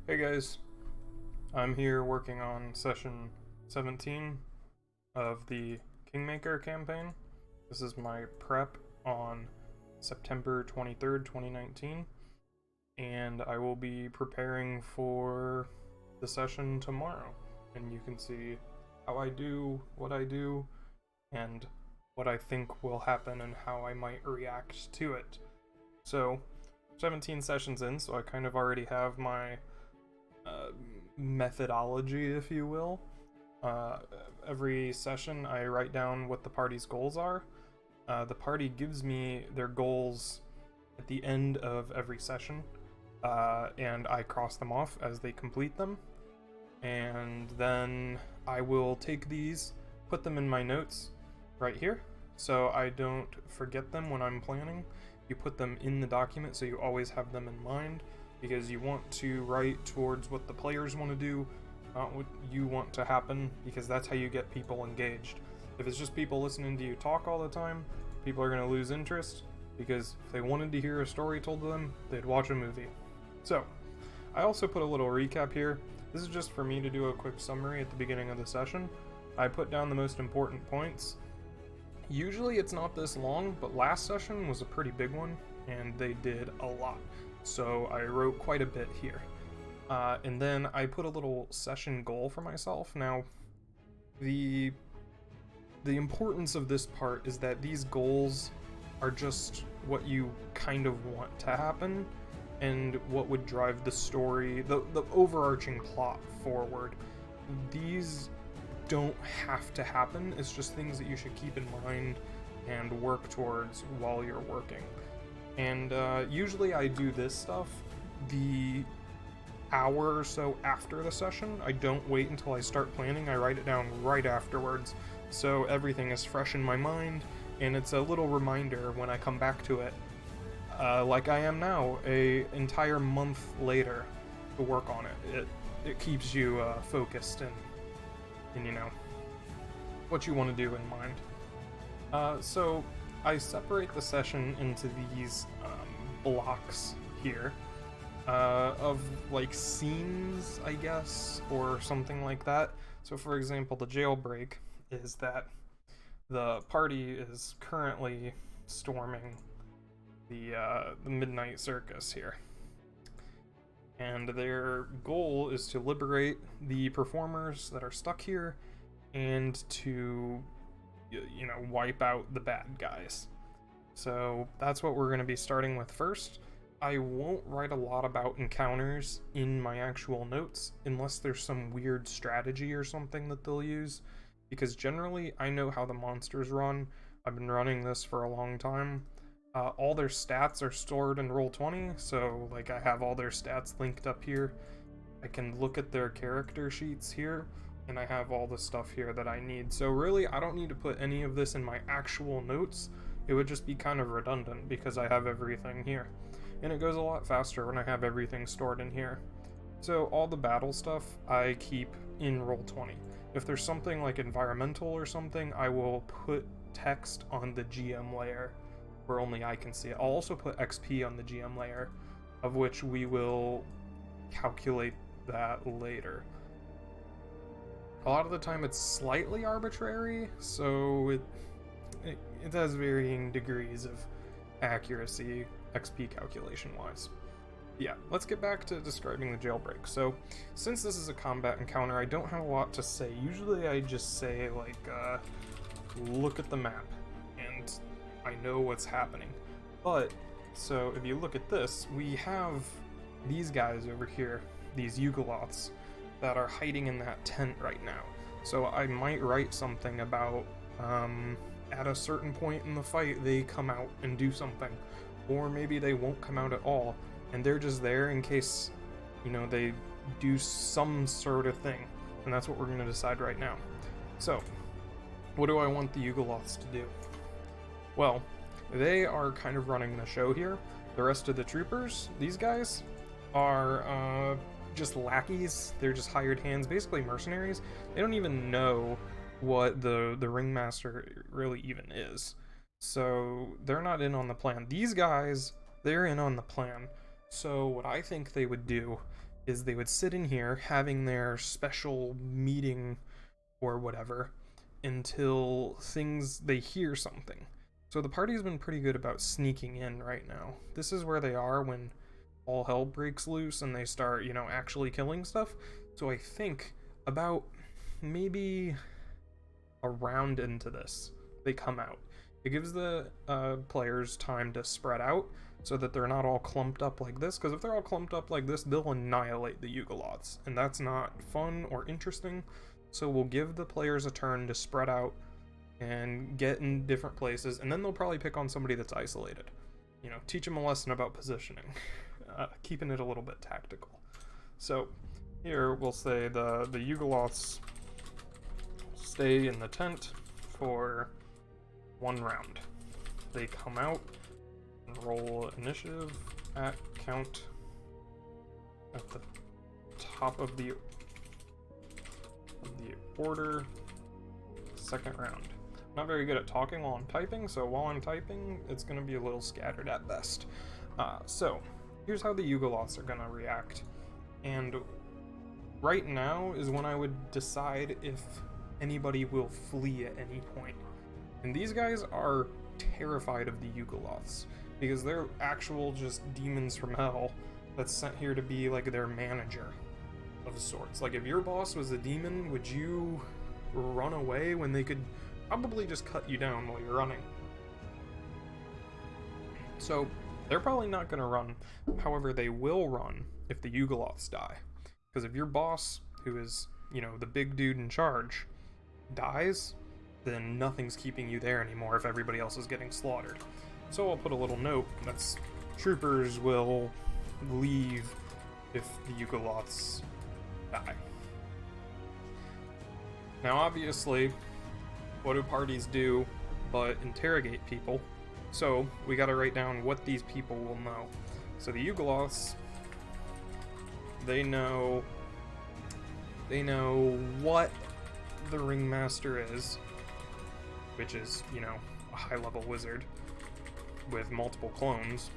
Hey guys, I'm here working on session 17 of the Kingmaker campaign. This is my prep on September 23rd, 2019, and I will be preparing for the session tomorrow. And you can see how I do, what I do, and what I think will happen and how I might react to it. So, 17 sessions in, so I kind of already have my methodology, if you will. Every session, I write down what the party's goals are. The party gives me their goals at the end of every session, and I cross them off as they complete them. And then I will take these, put them in my notes right here, so I don't forget them when I'm planning. You put them in the document so you always have them in mind, because you want to write towards what the players want to do, not what you want to happen, because that's how you get people engaged. If it's just people listening to you talk all the time, people are going to lose interest, because if they wanted to hear a story told to them, they'd watch a movie. So, I also put a little recap here. This is just for me to do a quick summary at the beginning of the session. I put down the most important points. Usually it's not this long, but last session was a pretty big one, and they did a lot. So I wrote quite a bit here. And then I put a little session goal for myself. Now, the importance of this part is that these goals are just what you kind of want to happen and what would drive the story, the overarching plot forward. These don't have to happen. It's just things that you should keep in mind and work towards while you're working. And usually I do this stuff the hour or so after the session. I don't wait until I start planning. I write it down right afterwards, so everything is fresh in my mind, and it's a little reminder when I come back to it, like I am now, a entire month later, to work on it. It keeps you focused and you know what you want to do in mind. So I separate the session into these blocks here of like scenes, I guess, or something like that. So for example, the jailbreak is that the party is currently storming the Midnight Circus here. And their goal is to liberate the performers that are stuck here and to, you know, wipe out the bad guys. So that's what we're going to be starting with first. I won't write a lot about encounters in my actual notes unless there's some weird strategy or something that they'll use, because generally I know how the monsters run. I've been running this for a long time. All their stats are stored in Roll20, so like I have all their stats linked up here. I can look at their character sheets here, and I have all the stuff here that I need. So really, I don't need to put any of this in my actual notes. It would just be kind of redundant because I have everything here. And it goes a lot faster when I have everything stored in here. So all the battle stuff I keep in Roll20. If there's something like environmental or something, I will put text on the GM layer where only I can see it. I'll also put XP on the GM layer, of which we will calculate that later. A lot of the time it's slightly arbitrary, so it has varying degrees of accuracy XP calculation wise. Yeah, let's get back to describing the jailbreak. So since this is a combat encounter, I don't have a lot to say. Usually I just say like look at the map and I know what's happening. But so if you look at this, we have these guys over here, these Yugoloths, that are hiding in that tent right now. So I might write something about at a certain point in the fight they come out and do something, or maybe they won't come out at all and they're just there in case, you know, they do some sort of thing. And that's what we're going to decide right now. So what do I want the Yugoloths to do? Well, they are kind of running the show here. The rest of the troopers, these guys, are just lackeys. They're just hired hands, basically mercenaries. They don't even know what the ringmaster really even is. So they're not in on the plan. These guys, they're in on the plan. So what I think they would do is they would sit in here having their special meeting or whatever until they hear something. So the party's been pretty good about sneaking in right now. This is where they are when all hell breaks loose and they start, actually killing stuff. So I think about maybe a round into this, they come out. It gives the players time to spread out so that they're not all clumped up like this, because if they're all clumped up like this, they'll annihilate the Yugoloths, and that's not fun or interesting. So we'll give the players a turn to spread out and get in different places, and then they'll probably pick on somebody that's isolated. Teach them a lesson about positioning, keeping it a little bit tactical. So here we'll say the Yugoloths stay in the tent for 1 round. They come out and roll initiative at count at the top of the order, 2nd round. I'm not very good at talking while I'm typing, so while I'm typing, it's going to be a little scattered at best. So here's how the Yugoloths are going to react. And right now is when I would decide if anybody will flee at any point. And these guys are terrified of the Yugoloths because they're actual just demons from hell that's sent here to be like their manager of sorts. Like, if your boss was a demon, would you run away when they could probably just cut you down while you're running? So they're probably not going to run. However, they will run if the Yugoloths die. Because if your boss, who is, the big dude in charge, dies, then nothing's keeping you there anymore if everybody else is getting slaughtered. So I'll put a little note that's troopers will leave if the Yugoloths die. Now obviously, what do parties do but interrogate people? So we gotta write down what these people will know. So the Yugoloths, they know what the Ringmaster is, which is, a high-level wizard with multiple clones.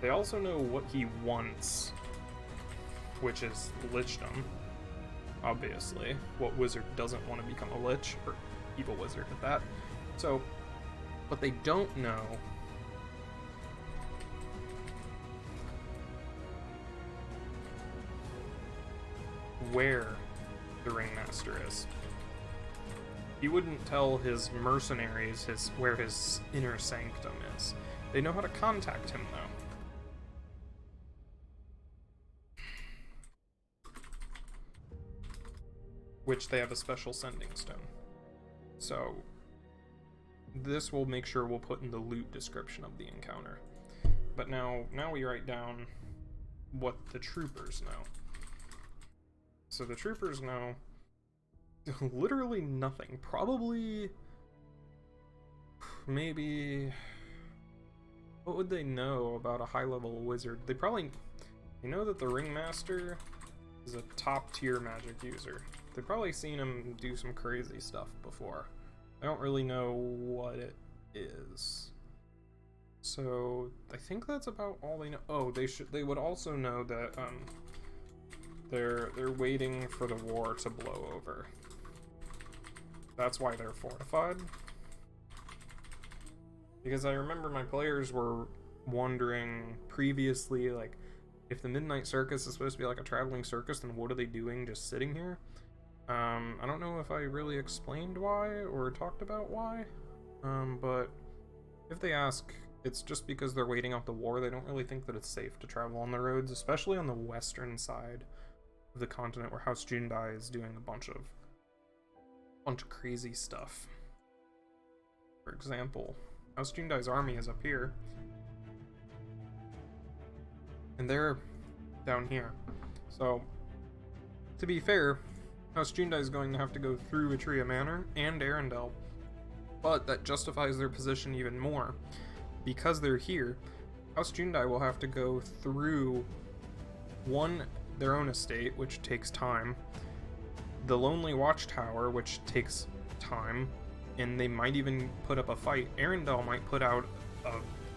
They also know what he wants, which is lichdom. Obviously, what wizard doesn't want to become a lich, or evil wizard at that? So, but they don't know where the Ringmaster is. He wouldn't tell his mercenaries where his inner sanctum is. They know how to contact him, though. Which they have a special sending stone. So this will make sure we'll put in the loot description of the encounter. But now we write down what the troopers know. So the troopers know literally nothing. Probably, maybe, what would they know about a high-level wizard? They know that the Ringmaster is a top-tier magic user. They've probably seen him do some crazy stuff before. I don't really know what it is. So I think that's about all they know. Oh, they would also know that they're waiting for the war to blow over. That's why they're fortified. Because I remember my players were wondering previously, like, if the Midnight Circus is supposed to be like a traveling circus, then what are they doing just sitting here? I don't know if I really explained why or talked about why, but if they ask, it's just because they're waiting out the war. They don't really think that it's safe to travel on the roads, especially on the western side of the continent where House Jundai is doing a bunch of crazy stuff. For example, House Jundai's army is up here, and they're down here. So, to be fair, House Jundai is going to have to go through Atria Manor and Arendelle, but that justifies their position even more. Because they're here, House Jundai will have to go through their own estate, which takes time, the Lonely Watchtower, which takes time, and they might even put up a fight. Arendelle might put out a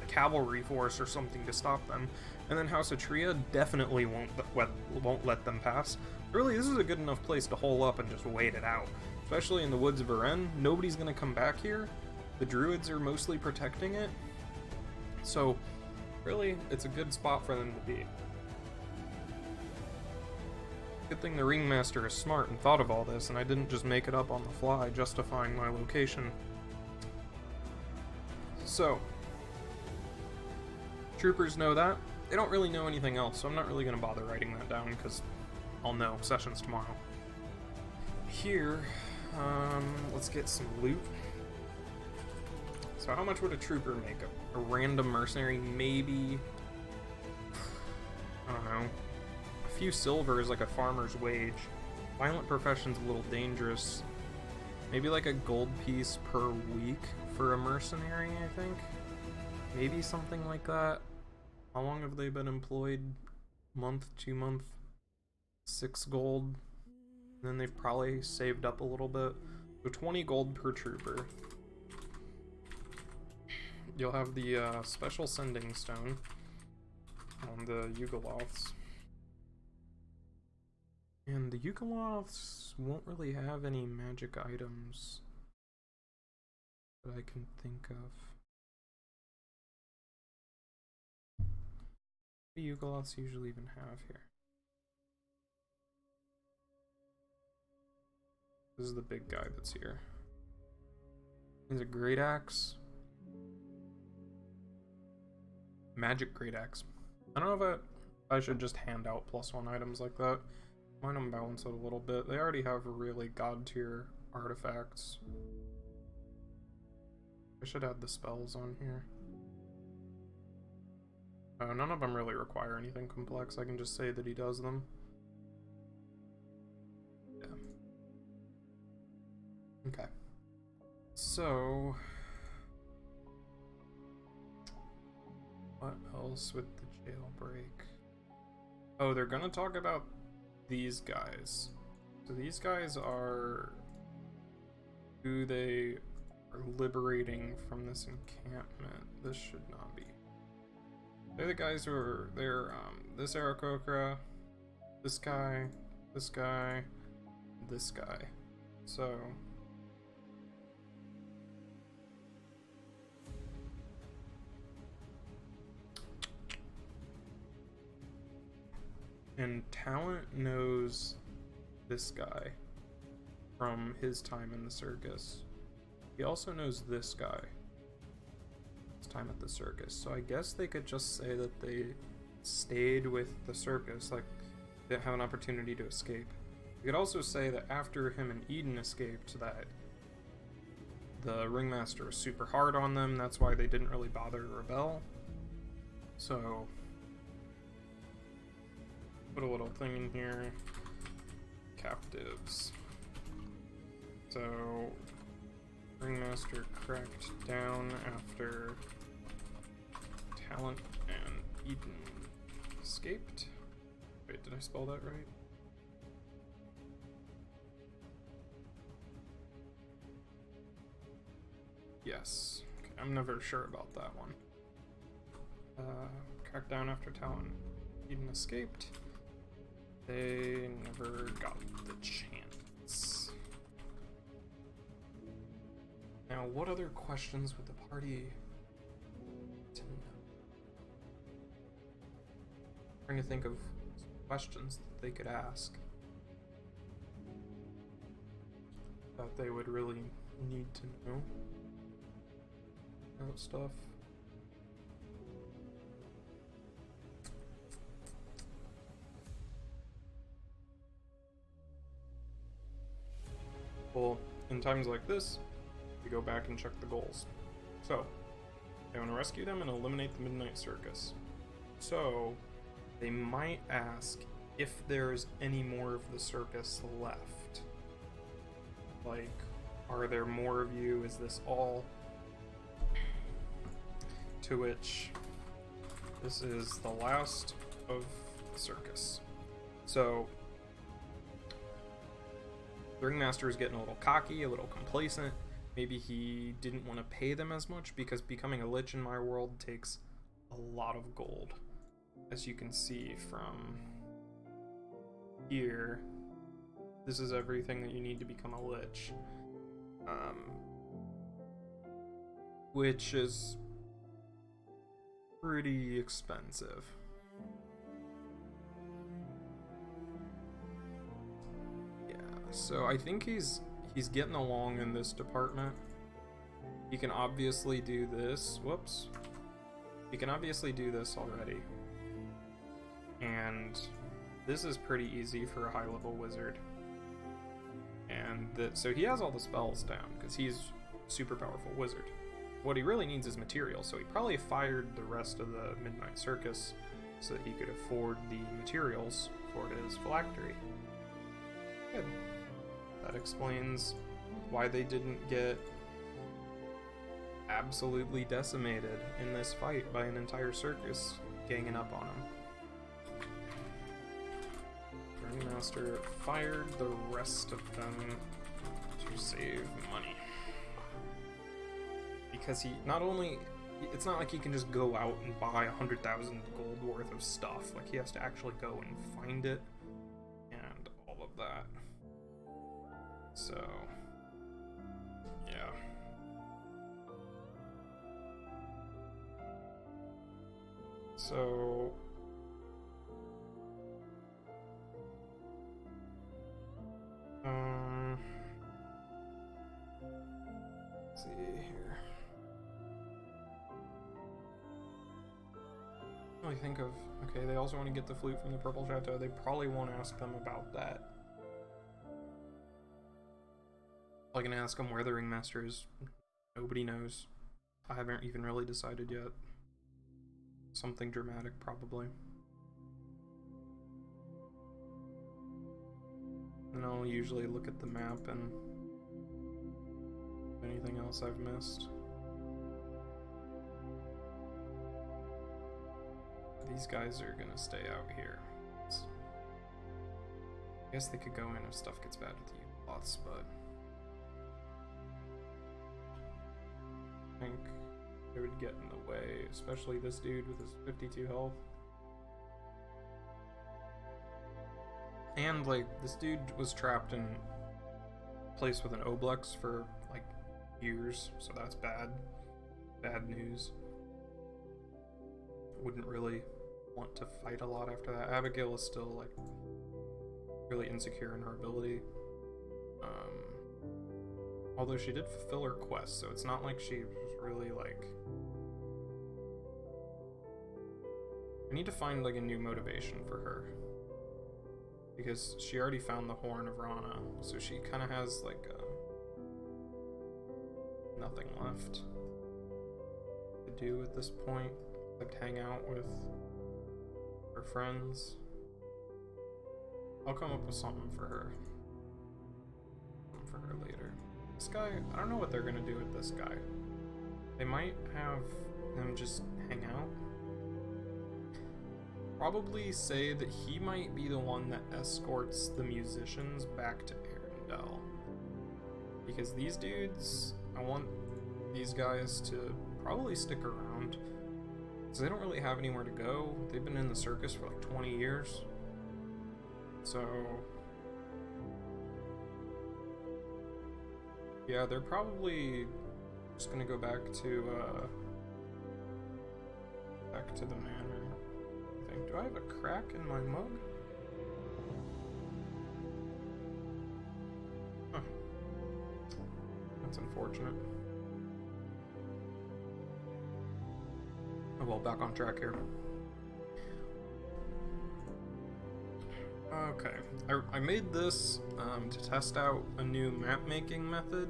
cavalry force or something to stop them. And then House Atria definitely won't let them pass. Really, this is a good enough place to hole up and just wait it out. Especially in the woods of Varen, nobody's gonna come back here. The druids are mostly protecting it. So, really, it's a good spot for them to be. Good thing the Ringmaster is smart and thought of all this, and I didn't just make it up on the fly justifying my location. So, troopers know that. They don't really know anything else, so I'm not really going to bother writing that down, because I'll know. Session's tomorrow. Here, let's get some loot. So how much would a trooper make? A random mercenary? Maybe, I don't know, a few silver is like a farmer's wage. Violent profession's a little dangerous. Maybe like a gold piece per week for a mercenary, I think. Maybe something like that. How long have they been employed? Month, 2 month, 6 gold. And then they've probably saved up a little bit. So 20 gold per trooper. You'll have the special sending stone on the Yugoloths. And the Yugoloths won't really have any magic items that I can think of. What do Yugoloths usually even have here? This is the big guy that's here. He's a great axe. Magic great axe. I don't know if I should just hand out +1 items like that. Might unbalance it a little bit. They already have really god tier artifacts. I should add the spells on here. None of them really require anything complex. I can just say that he does them. Yeah. Okay. So, what else with the jailbreak? Oh, they're gonna talk about these guys. So these guys are who they are liberating from this encampment. This should not be. They're the guys who are, this Aarakocra, this guy, this guy, this guy. So, and Talent knows this guy from his time in the circus. He also knows this guy. His time at the circus. So I guess they could just say that they stayed with the circus, like they didn't have an opportunity to escape. You could also say that after him and Eden escaped, that the Ringmaster was super hard on them, that's why they didn't really bother to rebel. So, put a little thing in here. Captives. So, Ringmaster cracked down after Talent and Eden escaped. Wait, did I spell that right? Yes. Okay, I'm never sure about that one. Cracked down after Talent and Eden escaped. They never got the chance. Now, what other questions would the party to know? I'm trying to think of questions that they could ask that they would really need to know about stuff. Well, in times like this, we go back and check the goals. So, they want to rescue them and eliminate the Midnight Circus. So, they might ask if there's any more of the circus left. Like, are there more of you? Is this all? To which, this is the last of the circus. So, the Ringmaster is getting a little cocky, a little complacent. maybe he didn't want to pay them as much, because becoming a lich in my world takes a lot of gold. As you can see from here, this is everything that you need to become a lich. Which is pretty expensive. Yeah, so I think he's getting along in this department. He can obviously do this. Whoops. He can obviously do this already. And this is pretty easy for a high-level wizard. And so he has all the spells down, because he's a super powerful wizard. What he really needs is material, so he probably fired the rest of the Midnight Circus so that he could afford the materials for his phylactery. Good. That explains why they didn't get absolutely decimated in this fight by an entire circus ganging up on him. Master fired the rest of them to save money. Because he not only, it's not like he can just go out and buy 100,000 gold worth of stuff. Like, he has to actually go and find it and all of that. So, yeah. So, let's see here. Really think of, okay, they also want to get the flute from the Purple Chateau. They probably won't ask them about that. I can ask them where the ringmaster is. Nobody knows. I haven't even really decided yet. Something dramatic, probably. And I'll usually look at the map and anything else I've missed. These guys are gonna stay out here. I guess they could go in if stuff gets bad with the plots, but I think it would get in the way, especially this dude with his 52 health. And, like, this dude was trapped in a place with an Oblex for, like, years, so that's bad. Bad news. Wouldn't really want to fight a lot after that. Abigail is still, like, really insecure in her ability. Although she did fulfill her quest, so it's not like she was really, like... I need to find, like, a new motivation for her. Because she already found the Horn of Rana, so she kind of has, like, nothing left to do at this point, except hang out with her friends. I'll come up with something for her. For her later. This guy, I don't know what they're gonna do with this guy. They might have him just hang out. Probably say that he might be the one that escorts the musicians back to Arendelle. Because these dudes, I want these guys to probably stick around. Because they don't really have anywhere to go. They've been in the circus for like 20 years. So... yeah, they're probably just gonna go back to the manor. I think. Do I have a crack in my mug? Huh. That's unfortunate. Oh well, back on track here. Okay, I made this to test out a new map making method.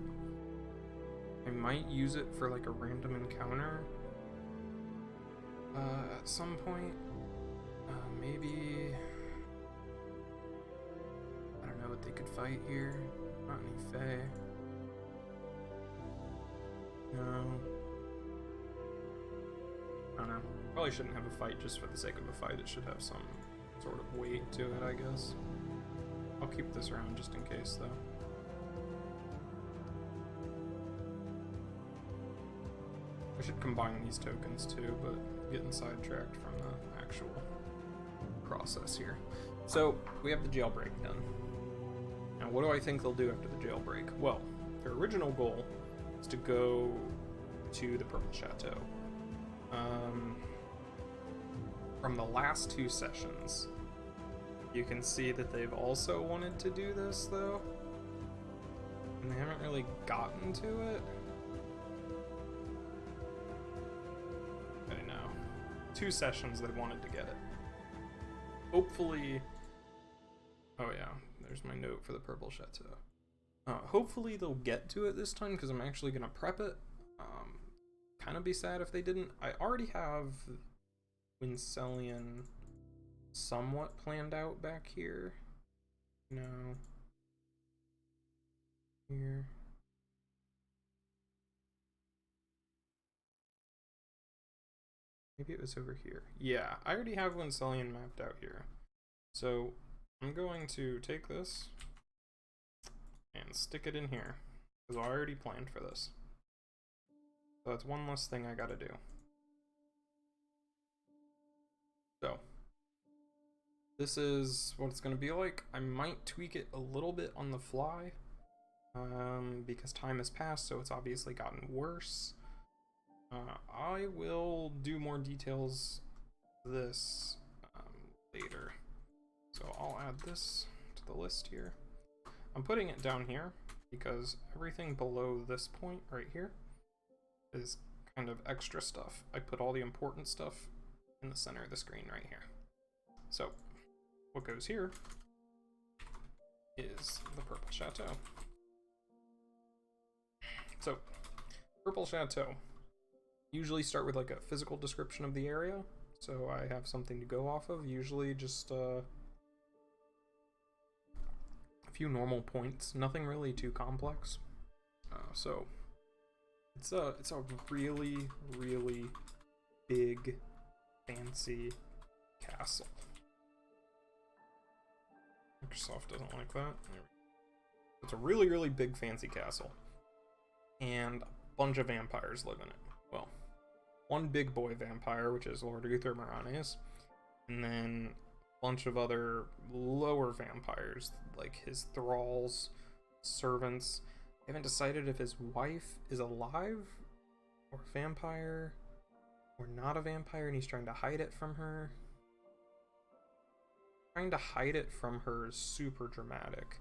I might use it for like a random encounter at some point. Maybe, I don't know what they could fight here. Not any Fae. No. I don't know. Probably shouldn't have a fight just for the sake of a fight. It should have some sort of weight to it, I guess. I'll keep this around just in case, though. I should combine these tokens too, but getting sidetracked from the actual process here. So, we have the jailbreak done. Now, what do I think they'll do after the jailbreak? Well, their original goal is to go to the Purple Chateau. From the last 2 sessions, you can see that they've also wanted to do this, though. And they haven't really gotten to it. I know. 2 sessions they wanted to get it. Hopefully... Oh yeah, there's my note for the Purple Chateau. Hopefully they'll get to it this time, because I'm actually going to prep it. Kind of be sad if they didn't. I already have Wincelian somewhat planned out back here. No. Here. Maybe it was over here. Yeah, I already have Wincelian mapped out here. So I'm going to take this and stick it in here, because I already planned for this. So that's one less thing I gotta do. So, this is what it's gonna be like. I might tweak it a little bit on the fly, because time has passed, so it's obviously gotten worse. I will do more details to this later. So I'll add this to the list here. I'm putting it down here because everything below this point right here is kind of extra stuff. I put all the important stuff in the center of the screen right here. So what goes here is the Purple Chateau. So Purple Chateau. Usually start with like a physical description of the area, so I have something to go off of. Usually just a few normal points, nothing really too complex. So it's a really, really big, fancy castle. Microsoft doesn't like that. It's a really, really big, fancy castle, and a bunch of vampires live in it. Well, one big boy vampire, which is Lord Uther Moranes, and then a bunch of other lower vampires, like his thralls, servants. They haven't decided if his wife is alive, or a vampire, or not a vampire, and he's trying to hide it from her. Trying to hide it from her is super dramatic,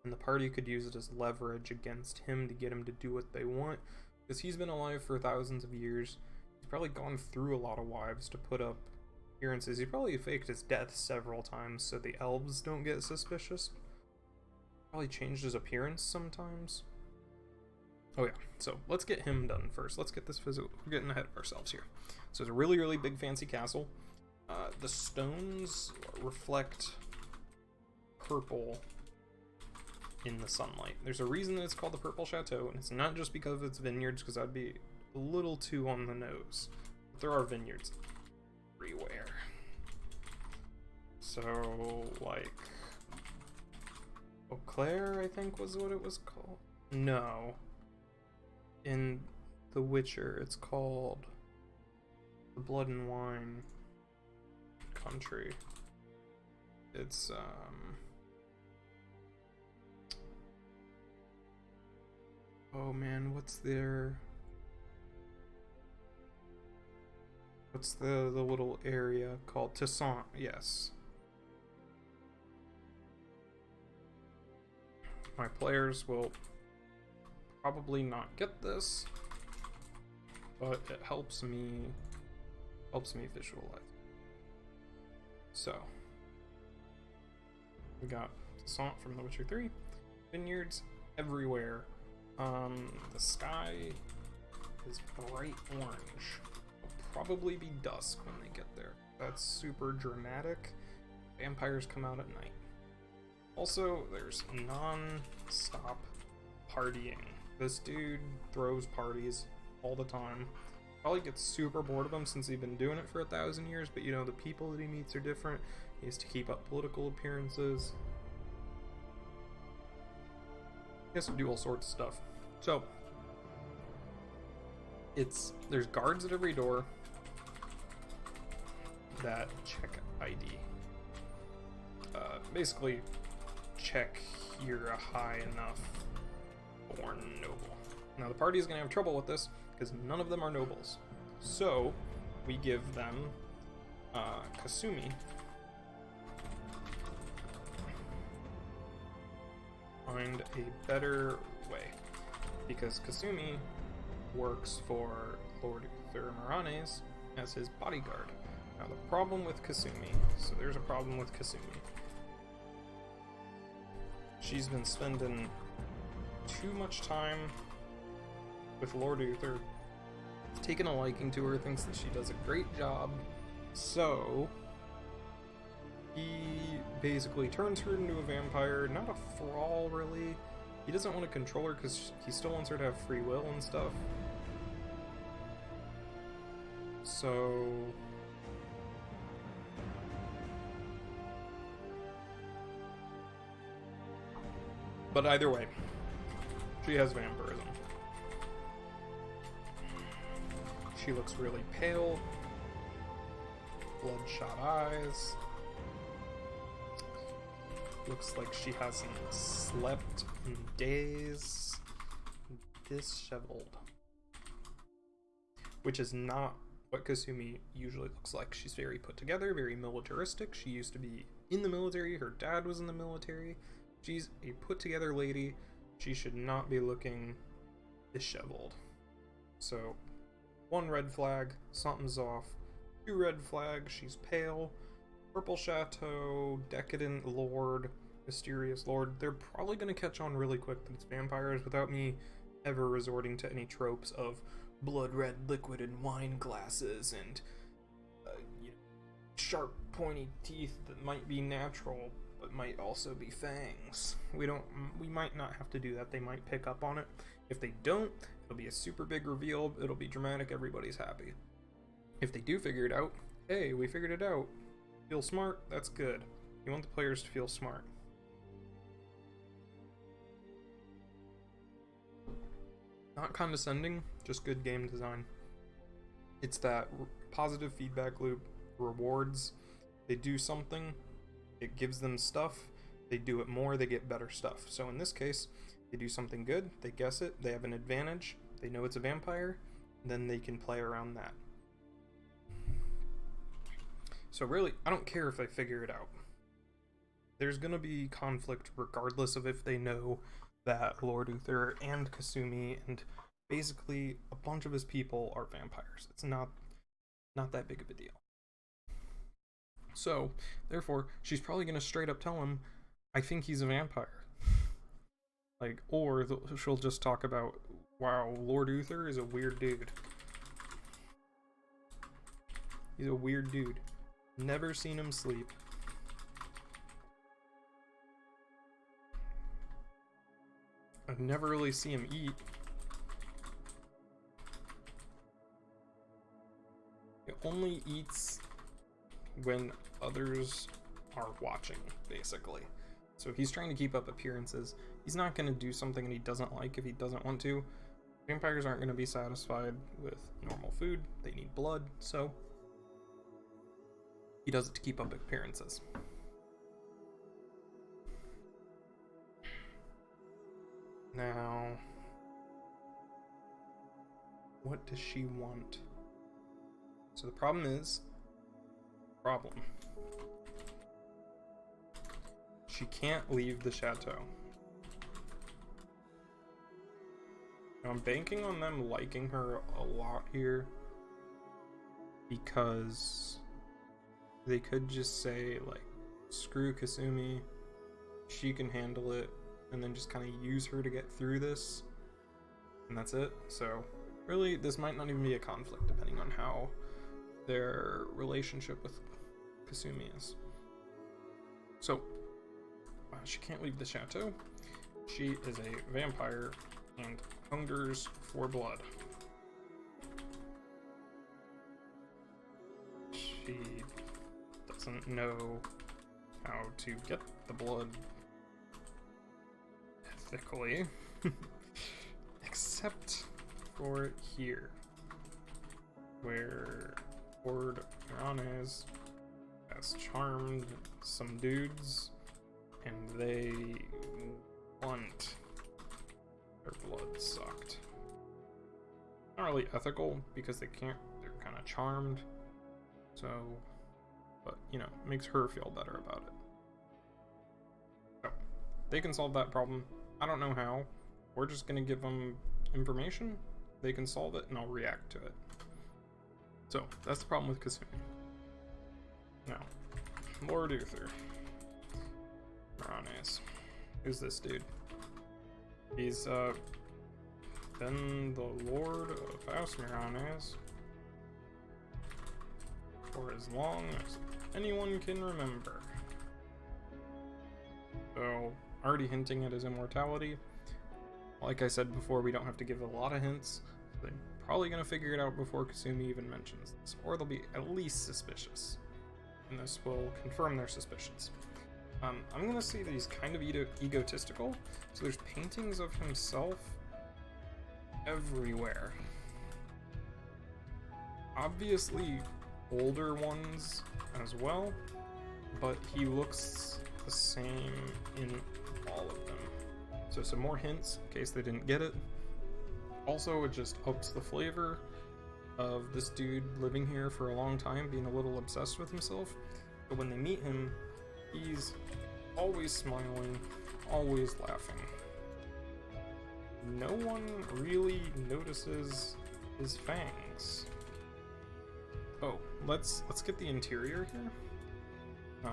and the party could use it as leverage against him to get him to do what they want. Because he's been alive for thousands of years. He's probably gone through a lot of wives to put up appearances. He probably faked his death several times so the elves don't get suspicious. Probably changed his appearance sometimes. Oh yeah, so let's get him done first. Let's get this physical. We're getting ahead of ourselves here. So it's a really, really big fancy castle. The stones reflect purple in the sunlight. There's a reason that it's called the Purple Chateau, and it's not just because of its vineyards, because that'd be a little too on the nose. But there are vineyards everywhere. So, like, Eau Claire, I think was what it was called. No. In The Witcher, it's called the Blood and Wine country. It's, oh man, what's the little area called? Toussaint, yes. My players will probably not get this, but it helps me visualize. So we got Toussaint from The Witcher 3, vineyards everywhere. The sky is bright orange. It'll probably be dusk when they get there. That's super dramatic. Vampires come out at night. Also, there's non-stop partying. This dude throws parties all the time. Probably gets super bored of them since he's been doing it for 1,000 years, but you know, the people that he meets are different. He has to keep up political appearances. He has to do all sorts of stuff. So, there's guards at every door that check ID. Basically, check you're a high enough born noble. Now the party is going to have trouble with this because none of them are nobles. So we give them Kasumi. Find a better way, because Kasumi works for Lord Uther Maranes as his bodyguard. Now the problem with Kasumi, so there's a problem with Kasumi. She's been spending too much time with Lord Uther, taken a liking to her, thinks that she does a great job, so he basically turns her into a vampire, not a thrall really. He doesn't want to control her because he still wants her to have free will and stuff. So but either way, she has vampirism. She looks really pale, bloodshot eyes. Looks like she hasn't slept in days. Disheveled. Which is not what Kasumi usually looks like. She's very put together, very militaristic. She used to be in the military. Her dad was in the military. She's a put together lady. She should not be looking disheveled. So, 1 red flag, something's off. 2 red flags, she's pale. Purple Chateau, Decadent Lord, Mysterious Lord. They're probably going to catch on really quick that it's vampires without me ever resorting to any tropes of blood red liquid in wine glasses and sharp pointy teeth that might be natural but might also be fangs. We might not have to do that. They might pick up on it. If they don't, it'll be a super big reveal. It'll be dramatic. Everybody's happy. If they do figure it out, hey, we figured it out. Feel smart, that's good. You want the players to feel smart. Not condescending, just good game design. It's that positive feedback loop, rewards. They do something, it gives them stuff. They do it more, they get better stuff. So in this case, they do something good, they guess it, they have an advantage, they know it's a vampire, then they can play around that. So really, I don't care if they figure it out. There's gonna be conflict regardless of if they know that Lord Uther and Kasumi and basically a bunch of his people are vampires. It's not that big of a deal. So, therefore, she's probably gonna straight up tell him, I think he's a vampire. Like, or she'll just talk about, wow, Lord Uther is a weird dude. He's a weird dude. Never seen him sleep. I've never really seen him eat. He only eats when others are watching, basically. So he's trying to keep up appearances. He's not going to do something that he doesn't like if he doesn't want to. Vampires aren't going to be satisfied with normal food. They need blood, so he does it to keep up appearances. Now, what does she want? So the problem is, she can't leave the chateau. Now, I'm banking on them liking her a lot here, because they could just say, like, screw Kasumi, she can handle it, and then just kind of use her to get through this, and that's it. So really, this might not even be a conflict depending on how their relationship with Kasumi is. So she can't leave the chateau. She is a vampire and hungers for blood. She doesn't know how to get the blood ethically, except for here. where Lord Miranez has charmed some dudes, and they want their blood sucked. Not really ethical because they're kind of charmed. So, but you know, it makes her feel better about it. So, they can solve that problem. I don't know how. We're just gonna give them information. They can solve it, and I'll react to it. So, that's the problem with Kasumi. Now, Lord Uther. Miranez. Who's this dude? He's, been the Lord of House Miranez for as long as anyone can remember. So, already hinting at his immortality. Like I said before, we don't have to give a lot of hints. They're probably going to figure it out before Kasumi even mentions this, or they'll be at least suspicious. And this will confirm their suspicions. I'm going to say that he's kind of egotistical, so there's paintings of himself everywhere. Obviously older ones as well, but he looks the same in all of them. So some more hints in case they didn't get it. Also, it just ups the flavor of this dude living here for a long time, being a little obsessed with himself. But when they meet him, he's always smiling, always laughing. No one really notices his fangs. Oh, let's get the interior here.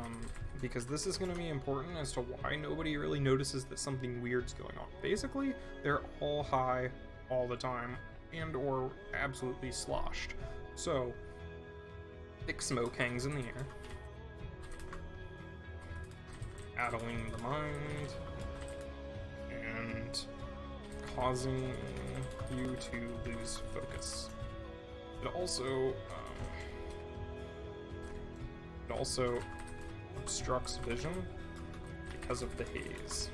Because this is going to be important as to why nobody really notices that something weird's going on. Basically, they're all high all the time, and or absolutely sloshed. So, thick smoke hangs in the air, addling the mind, and causing you to lose focus. It also obstructs vision because of the haze.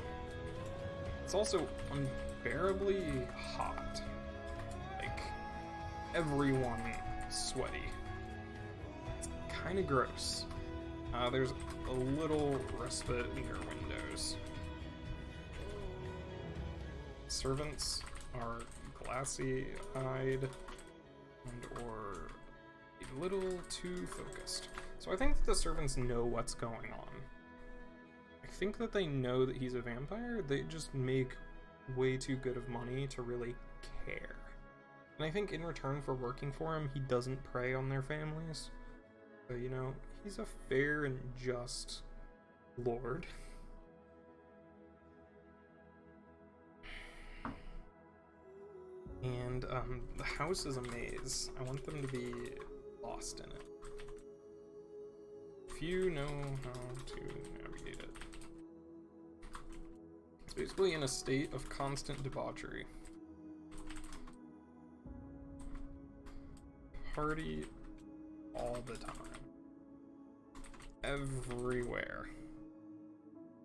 It's also unbearably hot. Like, everyone sweaty. It's kind of gross. There's a little respite in your windows. Servants are glassy-eyed and or a little too focused. So I think that the servants know what's going on. I think that they know that he's a vampire, they just make way too good of money to really care. And I think in return for working for him, he doesn't prey on their families. So, you know, he's a fair and just lord. And the house is a maze. I want them to be lost in it. Few know how to navigate it. It's basically in a state of constant debauchery. Party all the time. Everywhere.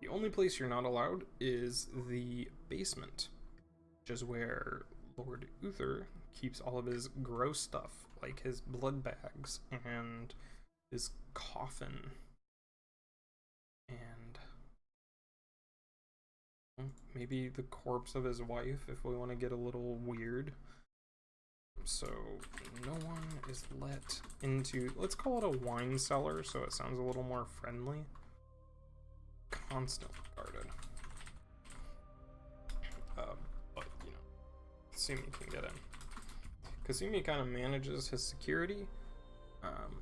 The only place you're not allowed is the basement, which is where Lord Uther keeps all of his gross stuff, like his blood bags and his coffin, and maybe the corpse of his wife if we want to get a little weird. So no one is let into, let's call it a wine cellar so it sounds a little more friendly. Constantly guarded. But you know, Kasumi can get in. Kasumi kind of manages his security.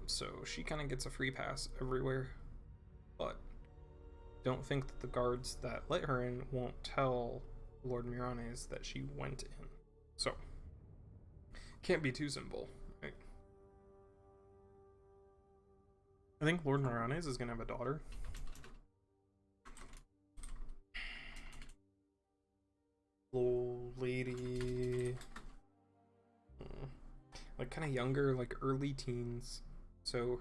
So she kind of gets a free pass everywhere, but don't think that the guards that let her in won't tell Lord Miranez that she went in. So, can't be too simple, right? I think Lord Miranez is gonna have a daughter. Little lady, like kind of younger, like early teens. So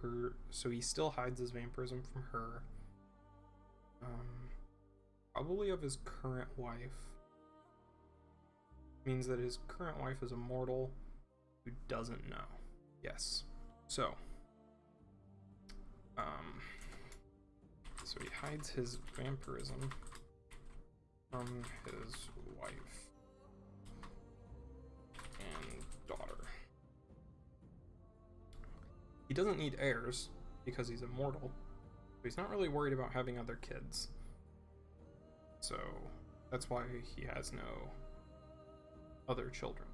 he still hides his vampirism from her. Probably of his current wife. Means that his current wife is a mortal who doesn't know. Yes. So, so he hides his vampirism from his wife and daughter. He doesn't need heirs because he's immortal, so he's not really worried about having other kids. So that's why he has no other children.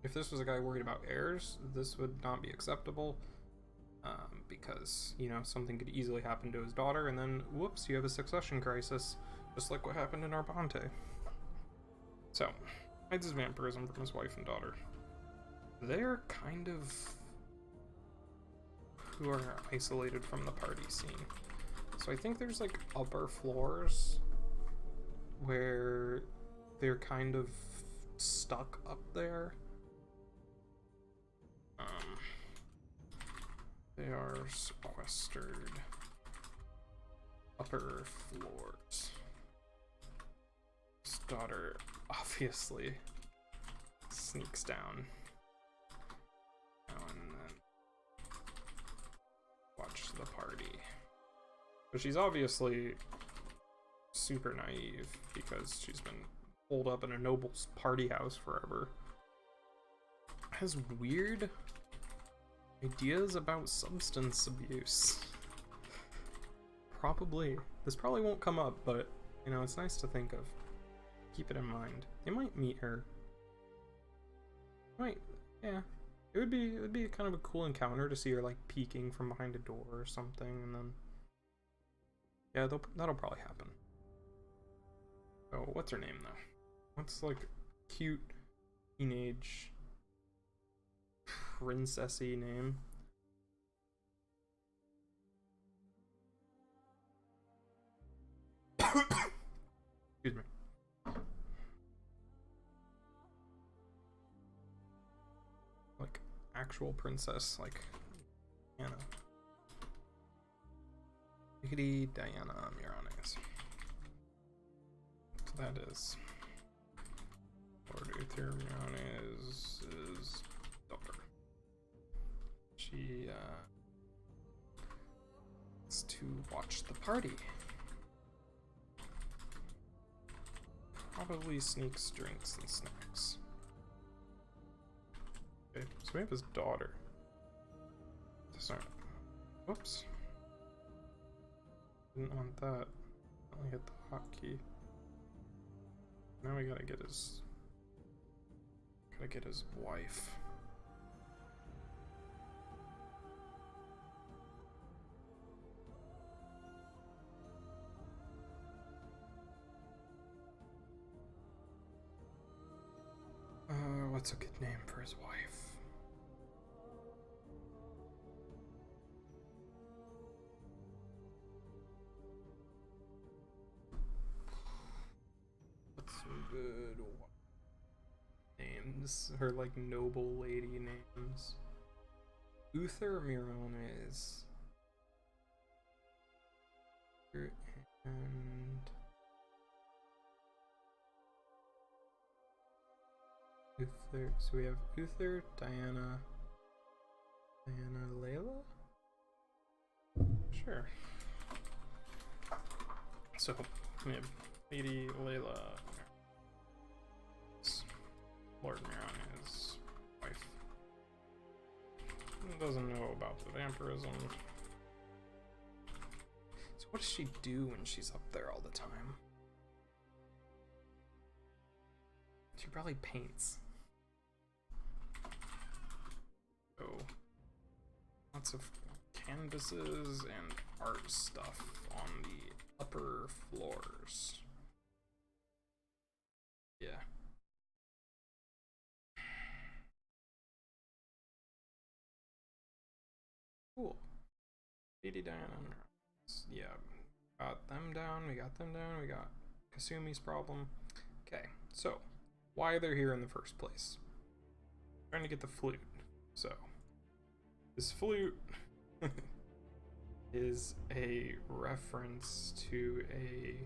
If this was a guy worried about heirs, this would not be acceptable, because, you know, something could easily happen to his daughter, and then, whoops, you have a succession crisis, just like what happened in Arbante. So, hides his vampirism from his wife and daughter. They're kind of who are isolated from the party scene. So I think there's like upper floors where they're kind of stuck up there. They are sequestered. Upper floors. His daughter obviously sneaks down now and then. Watch the party. But she's obviously super naive because she's been holed up in a noble's party house forever. Has weird ideas about substance abuse. Probably. This probably won't come up, but, you know, it's nice to think of. Keep it in mind. They might meet her. Might, yeah. It would be kind of a cool encounter to see her, like, peeking from behind a door or something, and then... Yeah, that'll probably happen. Oh, what's her name, though? What's, like, cute, teenage... princessy name? Excuse me. Like actual princess, like Anna. Diggity Diana Miranes. So that is Lord Uther Miranes' daughter. She is to watch the party. Probably sneaks drinks and snacks. Okay, so we have his daughter. Sorry. Whoops. Didn't want that. Only hit the hotkey. Now we gotta get his wife. What's a good name for his wife? What's some good names? Her, like, noble lady names. Uther Mirones. And... Uther, so we have Uther, Diana, Layla? Sure. So, we have Lady Layla, Lord Miran's wife. Doesn't know about the vampirism. So what does she do when she's up there all the time? She probably paints. So, lots of canvases and art stuff on the upper floors. Yeah. Cool. Lady Diana. Yeah. Got them down. We got them down. We got Kasumi's problem. Okay. So, why they're here in the first place? Trying to get the flute. So, this flute is a reference to a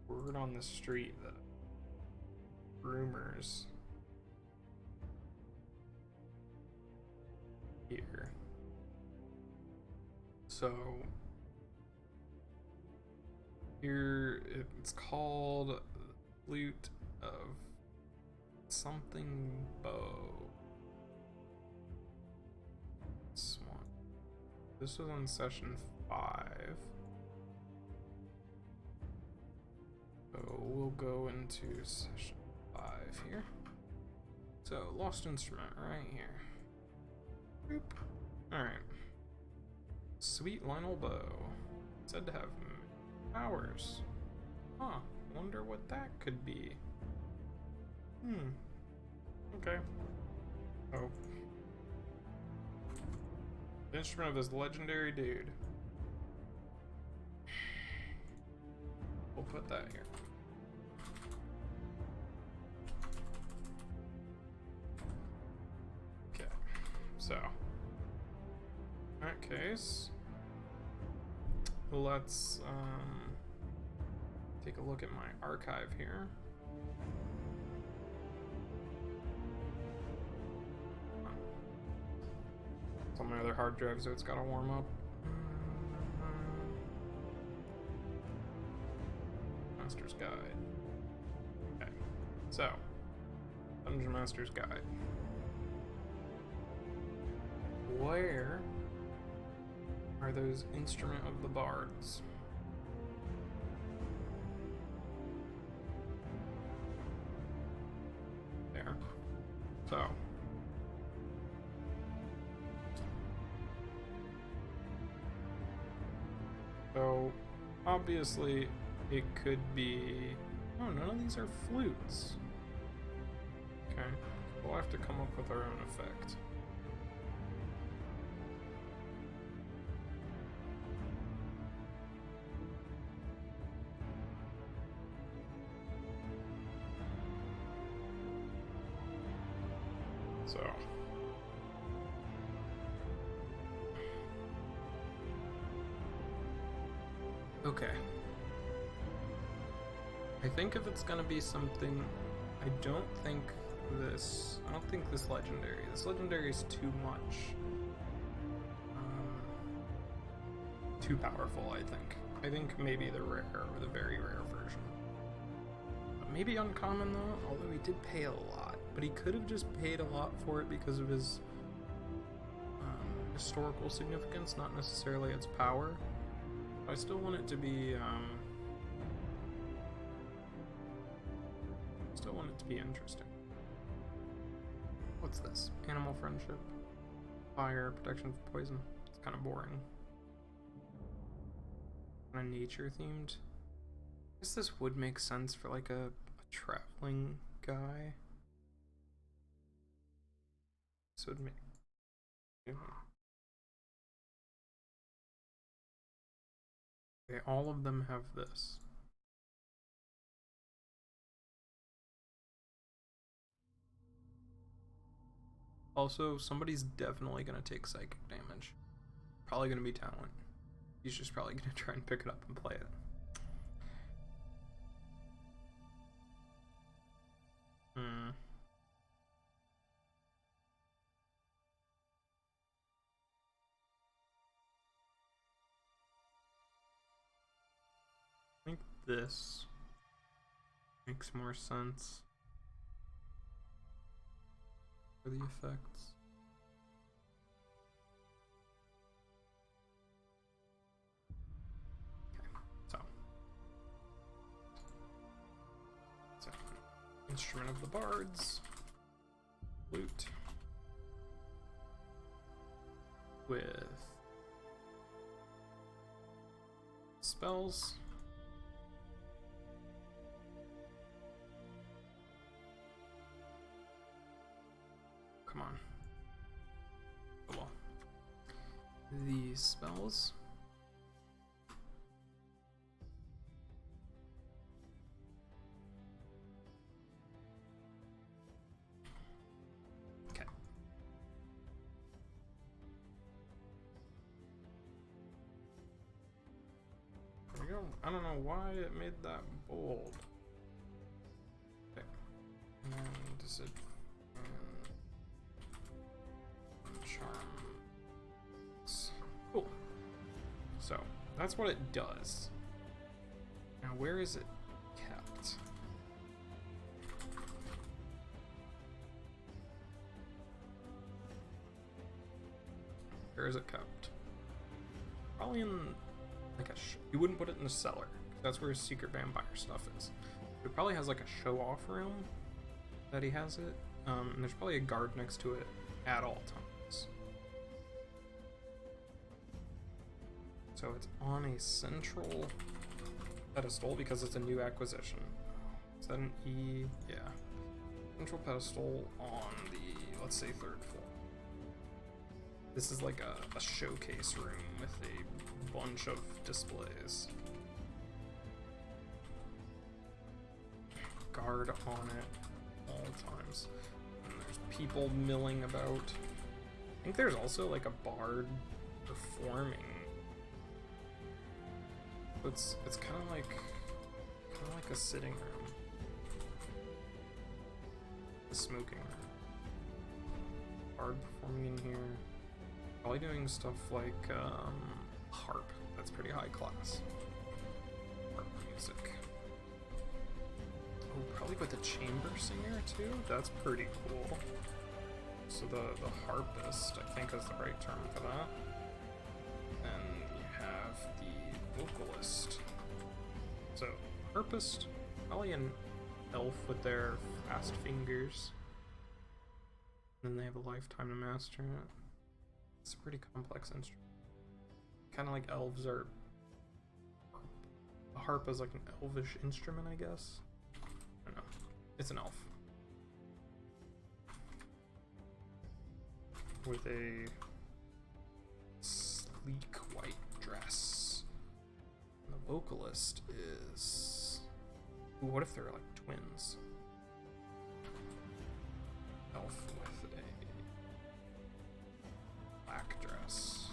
word on the street that rumors So here it's called Flute of something bow. This one. This was on session 5. So we'll go into session 5 here. So lost instrument right here. Boop. Alright. Sweet Lionel bow. Said to have powers. Huh. Wonder what that could be. Okay. Oh. The instrument of this legendary dude. We'll put that here. Okay. So. In that case, let's take a look at my archive here. It's on my other hard drive, so it's gotta warm up. Master's Guide. Okay, so Dungeon Master's Guide. Where are those Instrument of the Bards? There. So obviously it could be, oh, none of these are flutes. Okay, we'll have to come up with our own effect. So okay. I think if it's gonna be something, I don't think this legendary. This legendary is too much. Too powerful, I think. I think maybe the rare or the very rare version. Maybe uncommon though, although he did pay a lot. But he could have just paid a lot for it because of his historical significance, not necessarily its power. I still want it to be interesting. What's this? Animal friendship, fire, protection from poison. It's kind of boring. Kind of nature themed. I guess this would make sense for like a traveling guy. This would make. Okay, all of them have this. Also, somebody's definitely gonna take psychic damage. Probably gonna be Talent. He's just probably gonna try and pick it up and play it. I think this makes more sense for the effects. Okay, so Instrument of the Bards, flute with spells. Come on. Oh well. These spells. Okay. There we go. I don't know why it made that bold. Okay. And does it charm? Cool. So that's what it does. Now where is it kept? Where is it kept? Probably in like you wouldn't put it in the cellar. That's where his secret vampire stuff is. It probably has like a show off room that he has it. And there's probably a guard next to it at all times. So it's on a central pedestal because it's a new acquisition. Is that an E? Yeah. Central pedestal on the, let's say, 3rd floor. This is like a showcase room with a bunch of displays. Guard on it all times. And there's people milling about. I think there's also like a bard performing. It's kind of like a sitting room, a smoking room. Bard performing in here. Probably doing stuff like harp. That's pretty high class. Harp music. Oh, probably with a chamber singer too. That's pretty cool. So the harpist, I think, is the right term for that. And you have the vocalist. So harpist, probably an elf with their fast fingers. And then they have a lifetime to master it. It's a pretty complex instrument. Kind of like elves are. A harp is like an elvish instrument, I guess. I don't know. It's an elf. With a sleek white dress. And the vocalist is. Ooh, what if they're like twins? Elf with a black dress.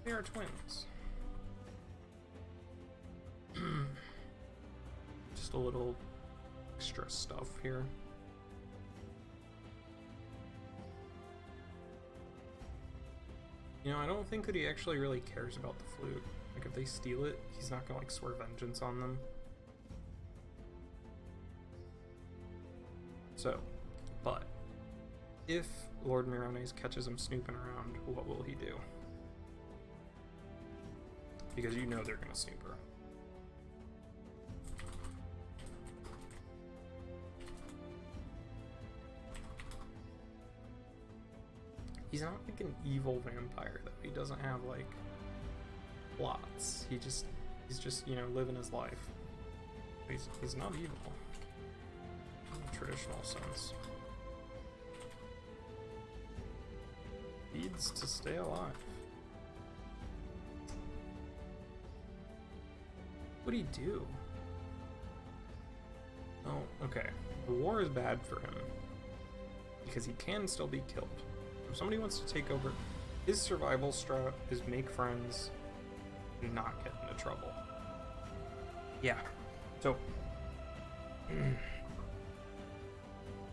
They are twins. Just a little extra stuff here. You know, I don't think that he actually really cares about the flute. Like, if they steal it, he's not gonna, like, swear vengeance on them. So, but, if Lord Mirones catches him snooping around, what will he do? Because you know they're gonna snoop her. He's not like an evil vampire though. He doesn't have like plots. He's just, you know, living his life. He's not evil in the traditional sense. Feeds to stay alive. What'd he do? Oh, okay. The war is bad for him because he can still be killed. If somebody wants to take over, his survival strat is make friends and not get into trouble. Yeah. So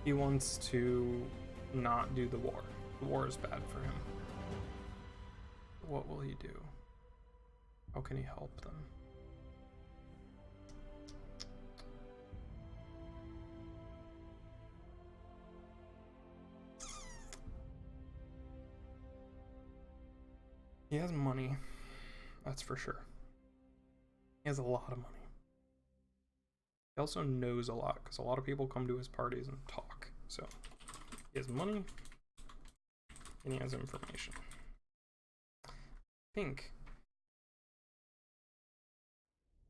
he wants to not do the war. The war is bad for him. What will he do? How can he help them? He has money, that's for sure. He has a lot of money. He also knows a lot, because a lot of people come to his parties and talk. So, he has money, and he has information. I think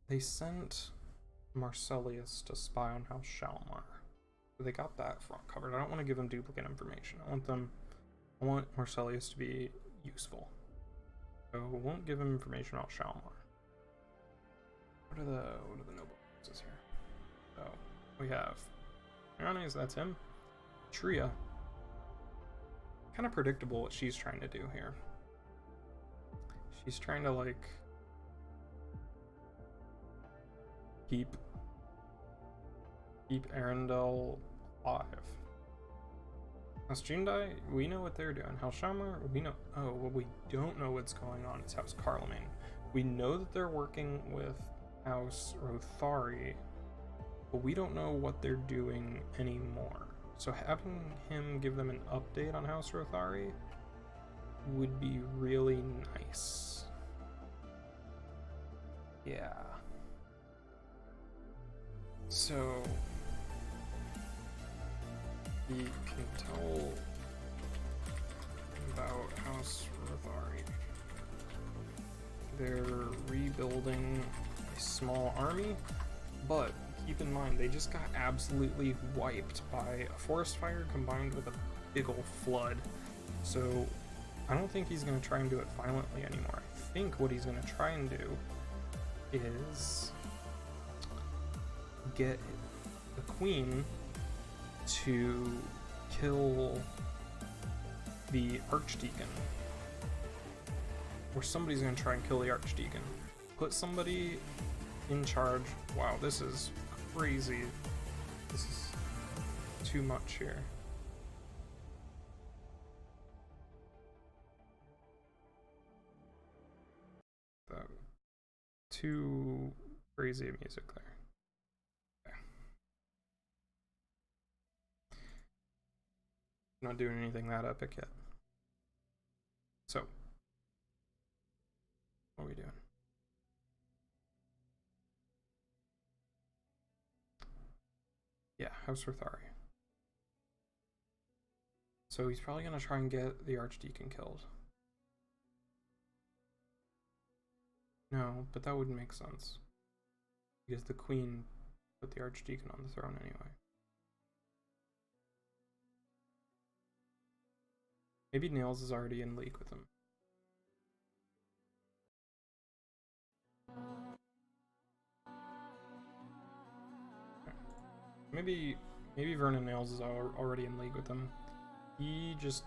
they sent Marcellius to spy on House Shalmar. They got that front covered. I don't want to give them duplicate information. I want Marcellius to be useful. So we won't give him information about Shalmar. What are the noble houses here? So we have Mirones, that's him. Tria. Kind of predictable what she's trying to do here. She's trying to like keep Arendelle alive. House Jundai, we know what they're doing. House Shamar, we know. Oh, what we don't know what's going on is House Carlemagne. We know that they're working with House Rothari, but we don't know what they're doing anymore. So having him give them an update on House Rothari would be really nice. Yeah. So he can tell about House Rothari. They're rebuilding a small army, but keep in mind they just got absolutely wiped by a forest fire combined with a big ol' flood. So I don't think he's going to try and do it violently anymore. I think what he's going to try and do is get the queen to kill the archdeacon. Or somebody's going to try and kill the archdeacon. Put somebody in charge. Wow, this is crazy. This is too much here. Too crazy music there. Okay. Not doing anything that epic yet. So, what are we doing? Yeah, House Rothari. So he's probably gonna try and get the archdeacon killed. No, but that wouldn't make sense. Because the queen put the archdeacon on the throne anyway. Maybe Nails is already in league with him. Maybe Vernon Nails is already in league with him. He just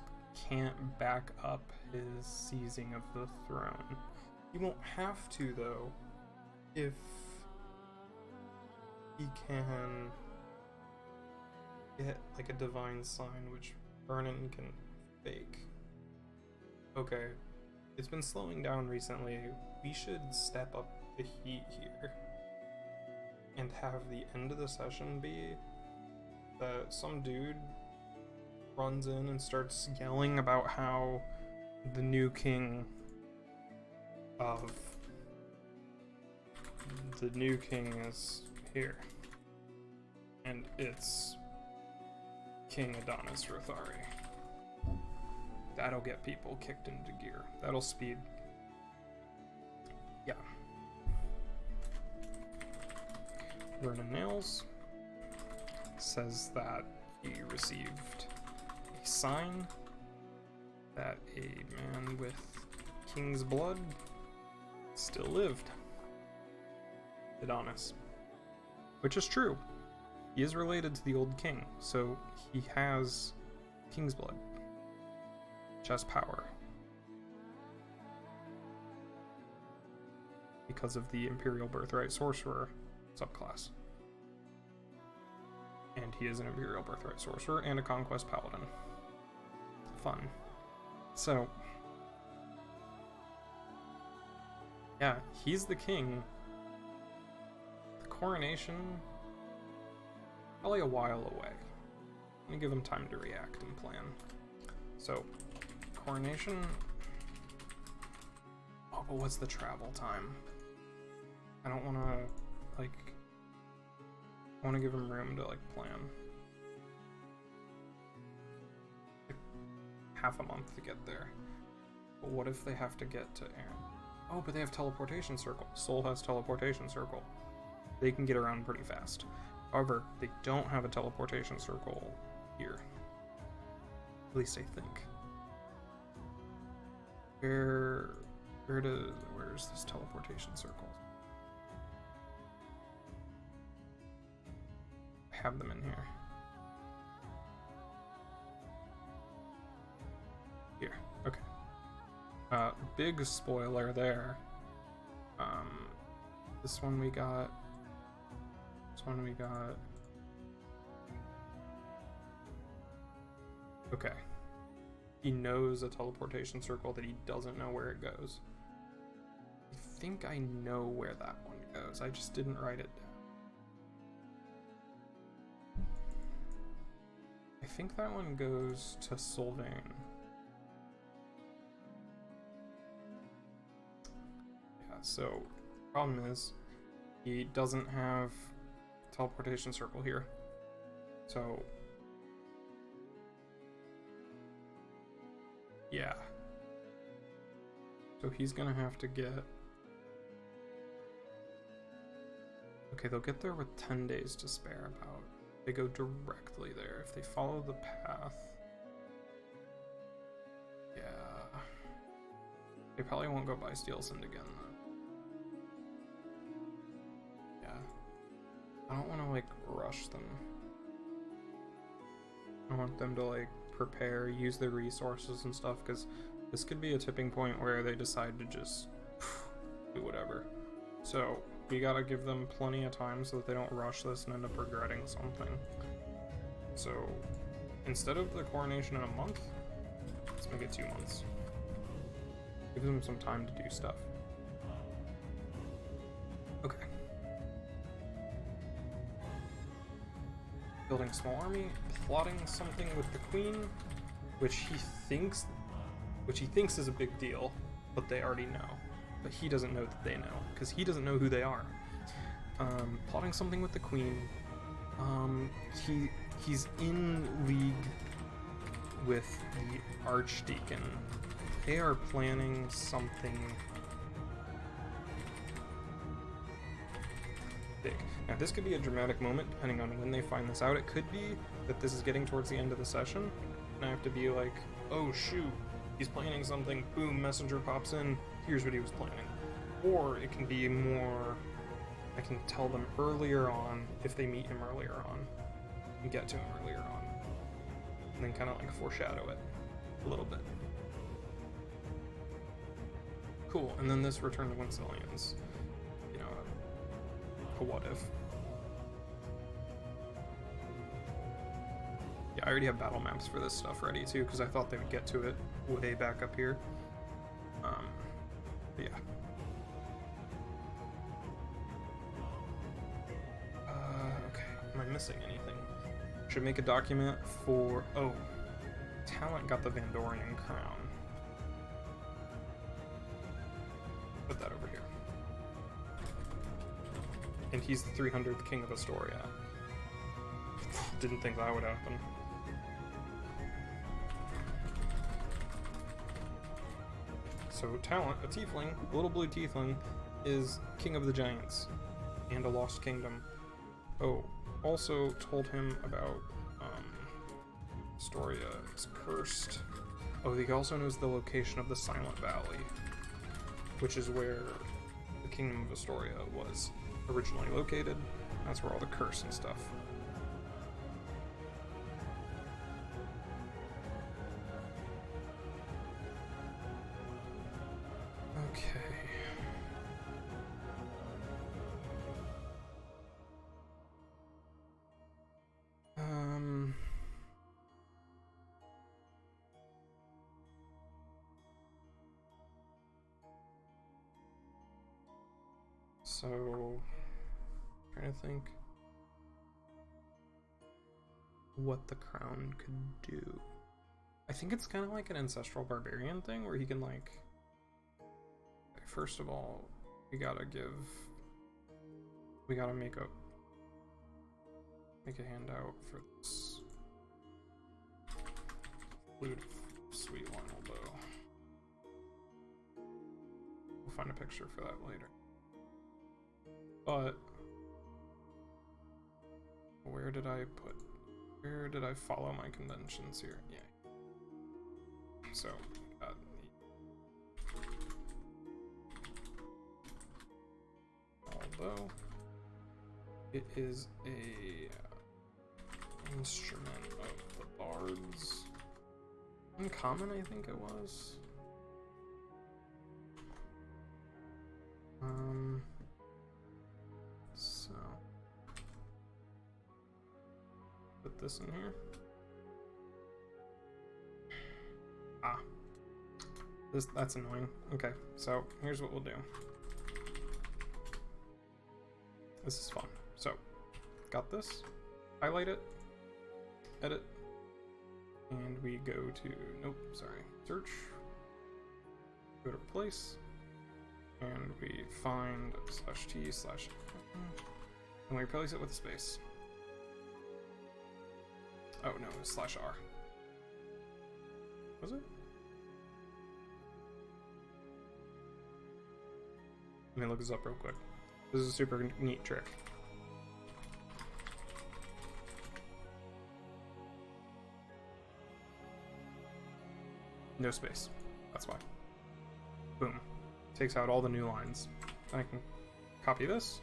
can't back up his seizing of the throne. He won't have to, though, if he can get like a divine sign, which Vernon can fake. Okay, it's been slowing down recently. We should step up the heat here and have the end of the session be that some dude runs in and starts yelling about how the new king is here, and it's King Adonis Rothari. That'll get people kicked into gear. That'll speed. Yeah. Vernon Nails says that he received a sign that a man with king's blood still lived. Adonis. Which is true. He is related to the old king, so he has king's blood, which has power. Because of the Imperial Birthright Sorcerer subclass. And he is an Imperial Birthright Sorcerer and a Conquest Paladin. Fun. So, yeah, he's the king. The coronation, probably a while away. I'm gonna give him time to react and plan. So, coronation. Oh, but what's the travel time? I don't want to, like, I want to give him room to, like, plan. Like, half a month to get there. But what if they have to get to Aaron? Oh, but they have teleportation circle. Soul has teleportation circle. They can get around pretty fast. However, they don't have a teleportation circle here. At least I think. Where's this teleportation circle? I have them in here. Here, okay. Big spoiler there. This one we got. Okay. He knows a teleportation circle that he doesn't know where it goes. I think I know where that one goes. I just didn't write it down. I think that one goes to Sylvain. Yeah, so problem is he doesn't have teleportation circle here. So yeah. So he's gonna have to get... Okay, they'll get there with 10 days to spare about. They go directly there. If they follow the path... Yeah. They probably won't go by Steelsund again, though. Yeah. I don't want to, like, rush them. I want them to, like, prepare, use their resources and stuff, because this could be a tipping point where they decide to just do whatever. So we gotta give them plenty of time so that they don't rush this and end up regretting something. So instead of the coronation in a month, let's make it 2 months. Give them some time to do stuff. Okay. Building a small army, plotting something with the queen, which he thinks is a big deal, but they already know. But he doesn't know that they know, because he doesn't know who they are. Plotting something with the queen. He's in league with the archdeacon. They are planning something big. Now this could be a dramatic moment depending on when they find this out. It could be that this is getting towards the end of the session, and I have to be like, oh shoot, he's planning something, boom, messenger pops in, here's what he was planning. Or it can be more, I can tell them earlier on if they meet him earlier on and get to him earlier on, and then kind of like foreshadow it a little bit. Cool, and then this Return to Wincillians, you know, a what if. Yeah, I already have battle maps for this stuff ready too, because I thought they would get to it way back up here. But yeah. Okay, am I missing anything? Should make a document for, oh, Talent got the Vandorian crown. Put that over here. And he's the 300th king of Astoria. Didn't think that would happen. So Talent, a tiefling, a little blue tiefling, is king of the giants and a lost kingdom. Oh, also told him about Astoria is cursed. Oh, he also knows the location of the Silent Valley, which is where the kingdom of Astoria was originally located. That's where all the curse and stuff. Okay. So, trying to think what the crown could do. I think it's kind of like an ancestral barbarian thing where he can, like, first of all, we gotta make a handout for this flute sweet Lionel bow. We'll find a picture for that later. But where did I follow my conventions here? Yeah. So although it is a instrument of the bards. Uncommon, I think it was. So put this in here. That's annoying. Okay, so here's what we'll do. This is fun. So, got this. Highlight it. Edit. And we go to, nope, sorry, search. Go to replace. And we find /t/, and we replace it with a space. Oh no, it was /r. Was it? Let me look this up real quick. This is a super neat trick. No space. That's why. Boom. Takes out all the new lines. I can copy this.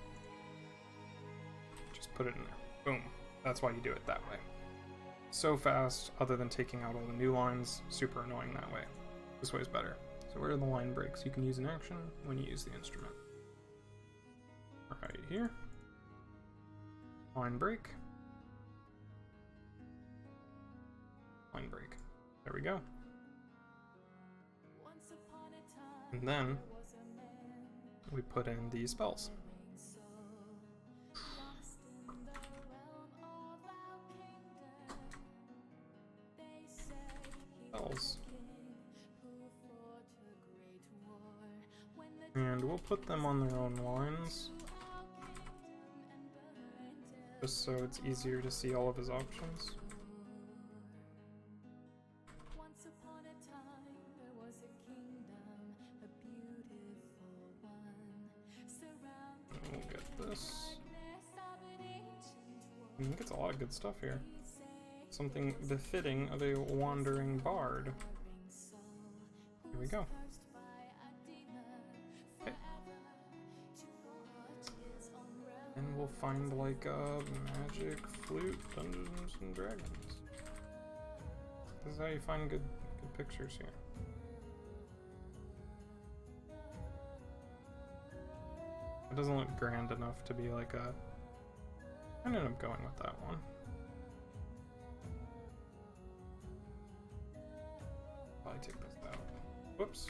Just put it in there. Boom. That's why you do it that way. So fast, other than taking out all the new lines. Super annoying that way. This way is better. So where are the line breaks? You can use an action when you use the instrument. Right here. Line break. Line break. There we go. And then we put in the spells. Spells. And we'll put them on their own lines, just so it's easier to see all of his options. We'll get this. I think it's a lot of good stuff here. Something befitting of a wandering bard. Here we go. Okay. And we'll find like a magic flute, Dungeons and Dragons. This is how you find good pictures here. It doesn't look grand enough to be like a... I ended up going with that one. Probably take this out. Whoops.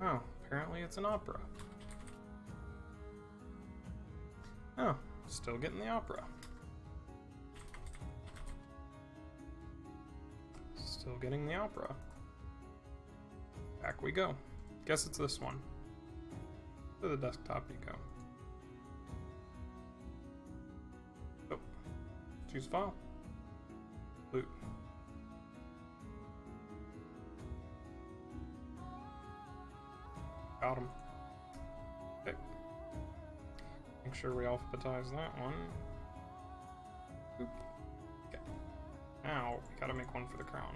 Oh, apparently it's an opera. Oh, still getting the opera. Still getting the opera. Back we go. Guess it's this one. To the desktop you go. Oh. Choose file. Loot. Got him. Okay. Make sure we alphabetize that one. Oop. Okay. Now we gotta make one for the crown.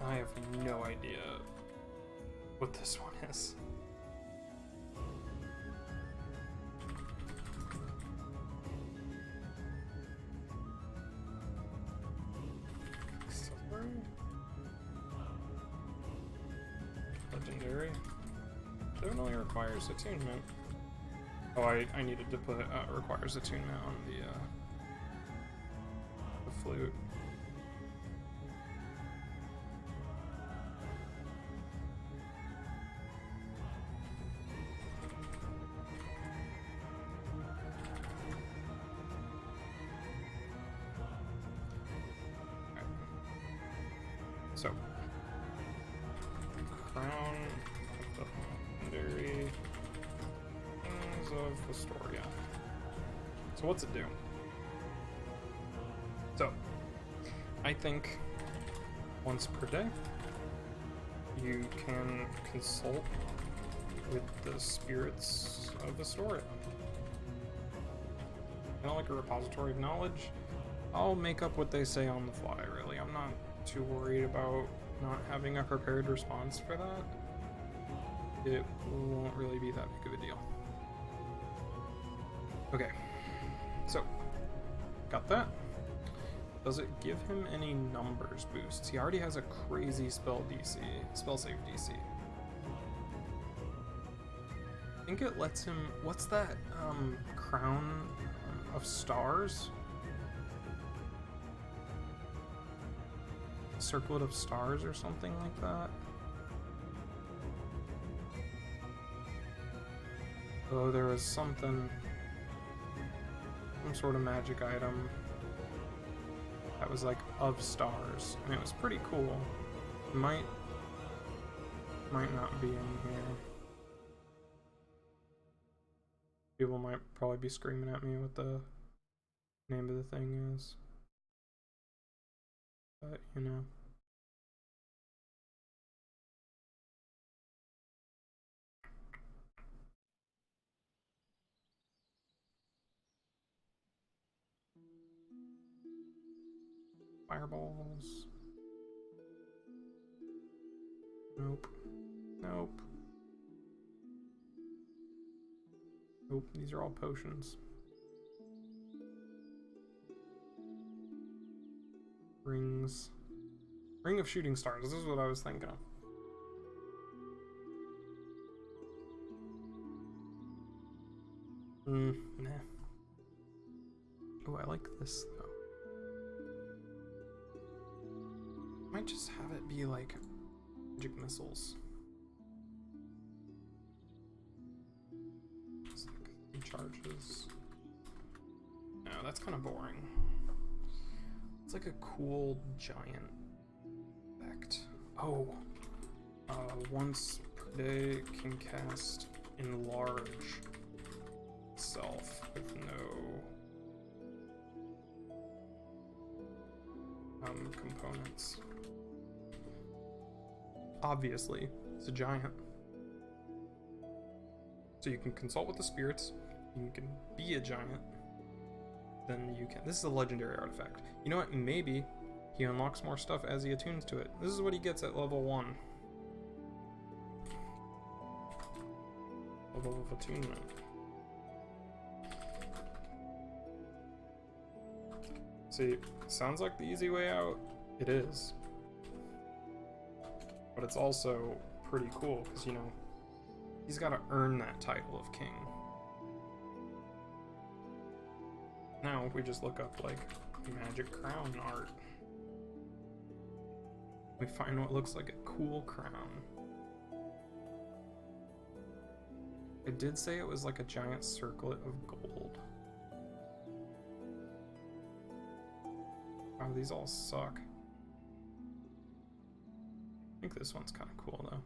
I have no idea what this one is. Legendary. Definitely requires attunement. Oh, I needed to put requires attunement on the flute. So, crown of the legendary Kings of Astoria. So what's it do? So, I think once per day you can consult with the spirits of Astoria. Kind of like a repository of knowledge. I'll make up what they say on the fly, really. I'm not too worried about not having a prepared response for that. It won't really be that big of a deal. Okay, so got that. Does it give him any numbers boosts? He already has a crazy spell save DC. I think it lets him, what's that crown of stars? circlet of stars or something like that. Oh, there was something, some sort of magic item that was like of stars, and it was pretty cool. Might not be in here. People might probably be screaming at me what the name of the thing is, but you know. Fireballs. Nope. Nope. Nope, these are all potions. Rings. Ring of shooting stars, this is what I was thinking of. Nah. Oh, I like this though. Might just have it be like magic missiles. It's like 3 charges. No, that's kind of boring. It's like a cool giant effect. Oh, once per day can cast enlarge itself with no components. Obviously, it's a giant. So you can consult with the spirits, you can be a giant, then you can. This is a legendary artifact. You know what? Maybe he unlocks more stuff as he attunes to it. This is what he gets at level 1. Level of attunement. See, sounds like the easy way out. It is. But it's also pretty cool, because, you know, he's got to earn that title of king. Now, we just look up, like, magic crown art. We find what looks like a cool crown. I did say it was like a giant circlet of gold. Wow, these all suck. I think this one's kind of cool though.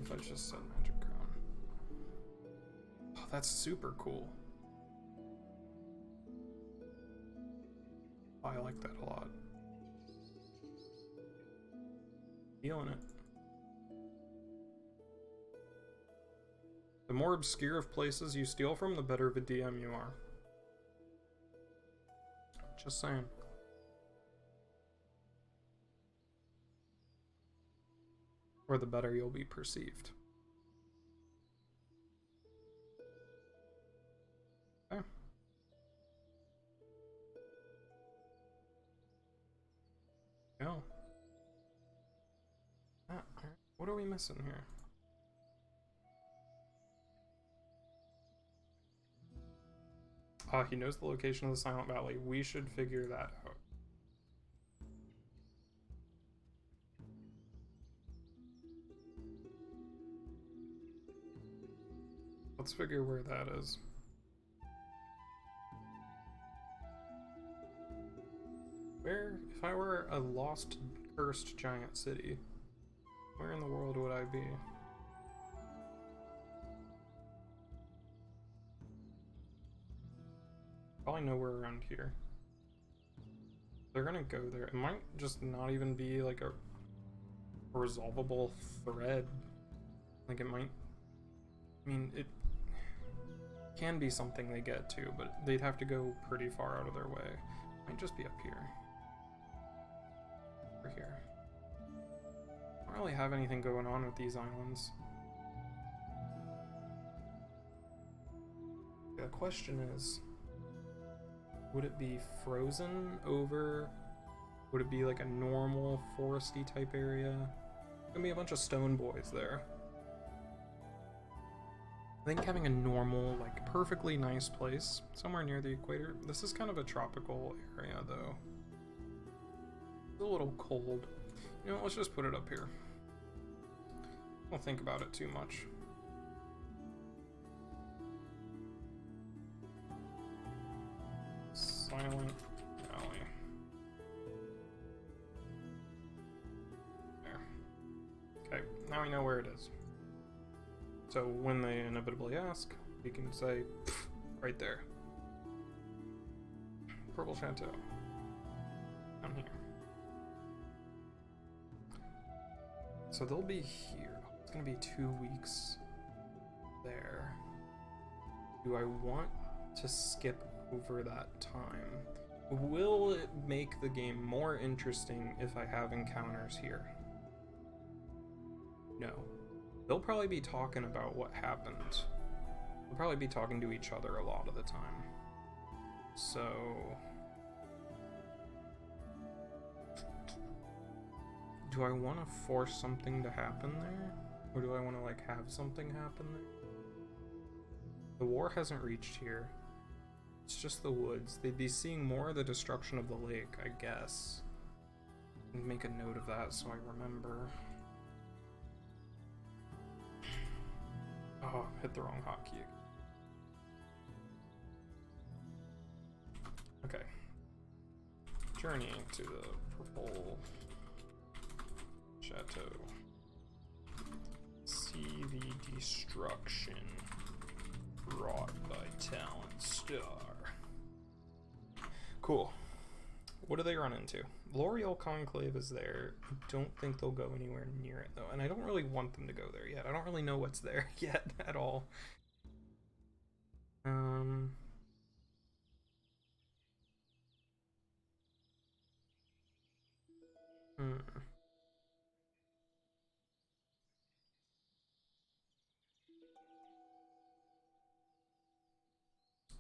If I just said magic crown. Oh, that's super cool. I like that a lot. Feeling it. The more obscure of places you steal from, the better of a DM you are. Just saying. Or the better you'll be perceived. Okay. Go. What are we missing here? He knows the location of the Silent Valley. We should figure that out. Let's figure where that is. Where, if I were a lost, cursed giant city, where in the world would I be? Probably nowhere around here. They're gonna go there. It might just not even be like a resolvable thread. Like it might, I mean, it can be something they get to, but they'd have to go pretty far out of their way. It might just be up here. Over here. I don't really have anything going on with these islands. The question is, would it be frozen over? Would it be like a normal foresty type area? There's gonna be a bunch of stone boys there. think having a normal, like, perfectly nice place somewhere near the equator. This is kind of a tropical area, though. It's a little cold. You know, let's just put it up here. Don't think about it too much. Silent Valley. There. Okay, now we know where it is. So when they inevitably ask, we can say, right there. Purple Chateau. Down here. So they'll be here. It's gonna be 2 weeks there. Do I want to skip over that time? Will it make the game more interesting if I have encounters here? No. They'll probably be talking about what happened. They'll probably be talking to each other a lot of the time. So... do I want to force something to happen there? Or do I want to, like, have something happen there? The war hasn't reached here. It's just the woods. They'd be seeing more of the destruction of the lake, I guess. And make a note of that so I remember. Oh, hit the wrong hotkey. Okay. Journey to the Purple Chateau. See the destruction wrought by Talent Star. Cool. What do they run into? L'Oreal Conclave is there. I don't think they'll go anywhere near it, though. And I don't really want them to go there yet. I don't really know what's there yet at all.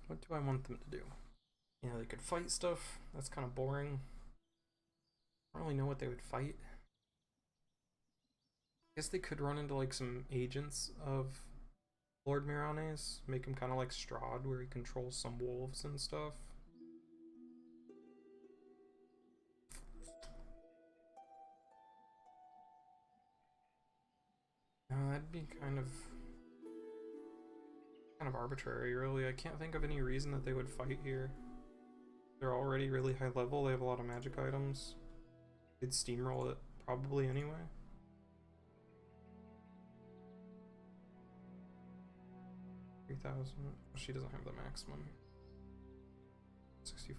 What do I want them to do? You know, they could fight stuff. That's kind of boring. I don't really know what they would fight. I guess they could run into like some agents of Lord Miranes, make him kind of like Strahd, where he controls some wolves and stuff. That'd be kind of arbitrary, really. I can't think of any reason that they would fight here. They're already really high level, they have a lot of magic items. They'd steamroll it probably anyway. $3,000. She doesn't have the maximum. 64.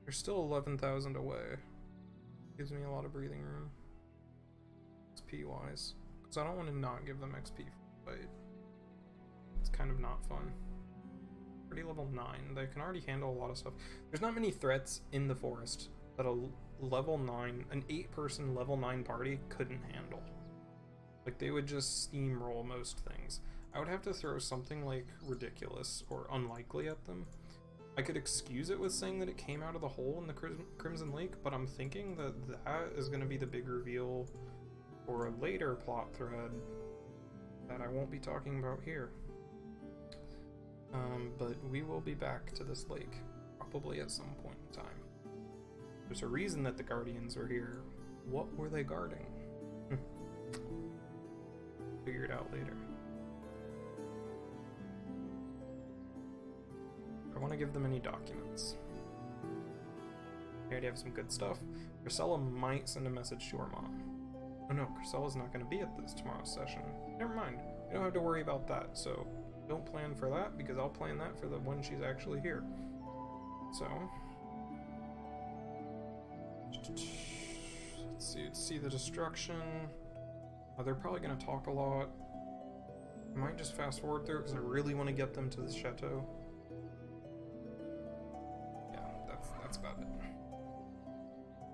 They're still 11,000 away. Gives me a lot of breathing room. XP wise. Because I don't want to not give them XP for the fight. It's kind of not fun. Pretty level 9. They can already handle a lot of stuff. There's not many threats in the forest that a level 9, an 8-person level 9 party couldn't handle. Like, they would just steamroll most things. I would have to throw something like ridiculous or unlikely at them. I could excuse it with saying that it came out of the hole in the Crimson Lake, but I'm thinking that that is going to be the big reveal for a later plot thread that I won't be talking about here. But we will be back to this lake, probably at some point in time. There's a reason that the Guardians are here. What were they guarding? Figure it out later. I want to give them any documents. I already have some good stuff. Chrysella might send a message to her mom. Oh no, Chrysella's not going to be at this tomorrow's session. Never mind. You don't have to worry about that, so don't plan for that, because I'll plan that for the one she's actually here. So, let's see the destruction. They're probably going to talk a lot. I might just fast forward through it because I really want to get them to the chateau. Yeah, that's about it.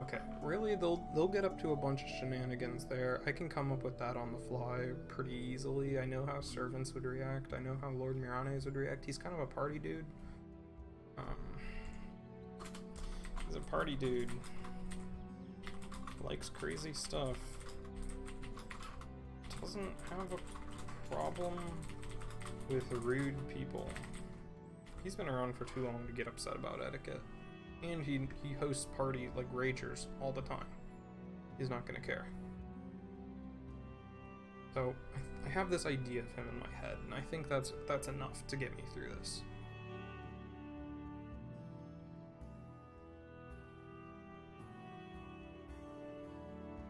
Okay, really, they'll get up to a bunch of shenanigans there. I can come up with that on the fly pretty easily. I know how servants would react. I know how Lord Miranes would react. He's kind of a party dude. He's a party dude. Likes crazy stuff. Doesn't have a problem with rude people. He's been around for too long to get upset about etiquette. And he hosts party like ragers all the time. He's not gonna care. So I have this idea of him in my head, and I think that's enough to get me through this.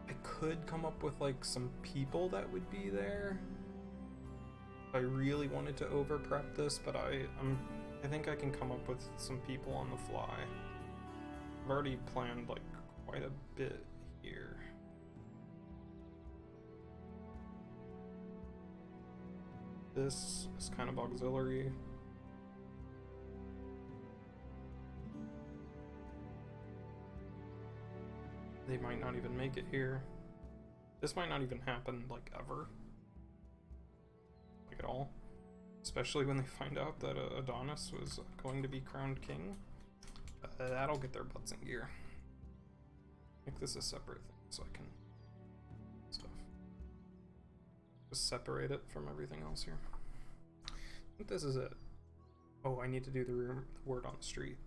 I could come up with like some people that would be there. I really wanted to over prep this, but I think I can come up with some people on the fly. I've already planned like quite a bit here. This is kind of auxiliary. They might not even make it here. This might not even happen like ever. Like at all. Especially when they find out that Adonis was going to be crowned king. That'll get their butts in gear. Make this a separate thing so I can stuff. Just separate it from everything else here. I think this is it. Oh, I need to do the word on the street.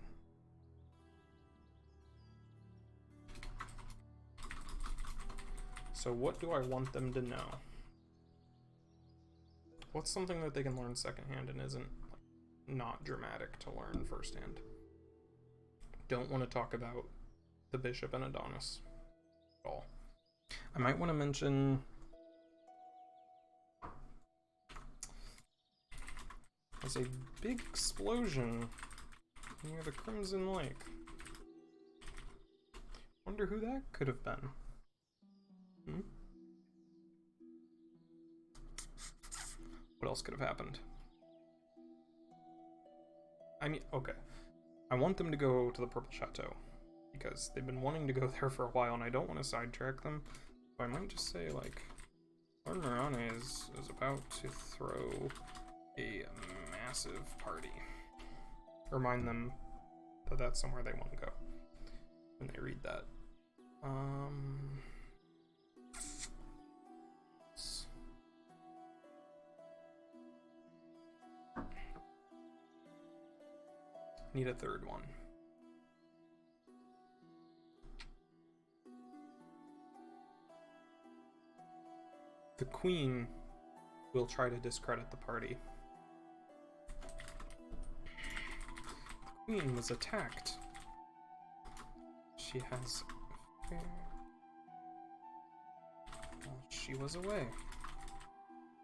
So what do I want them to know? What's something that they can learn secondhand and isn't like, not dramatic to learn firsthand? Don't want to talk about the bishop and Adonis at all. I might want to mention there's a big explosion near the Crimson Lake. Wonder who that could have been. What else could have happened? I mean, okay. I want them to go to the Purple Chateau because they've been wanting to go there for a while and I don't want to sidetrack them. So I might just say, like, Lord Morane is about to throw a massive party. Remind them that that's somewhere they want to go when they read that. Need a third one. The queen will try to discredit the party. The queen was attacked. She has... Well, she was away.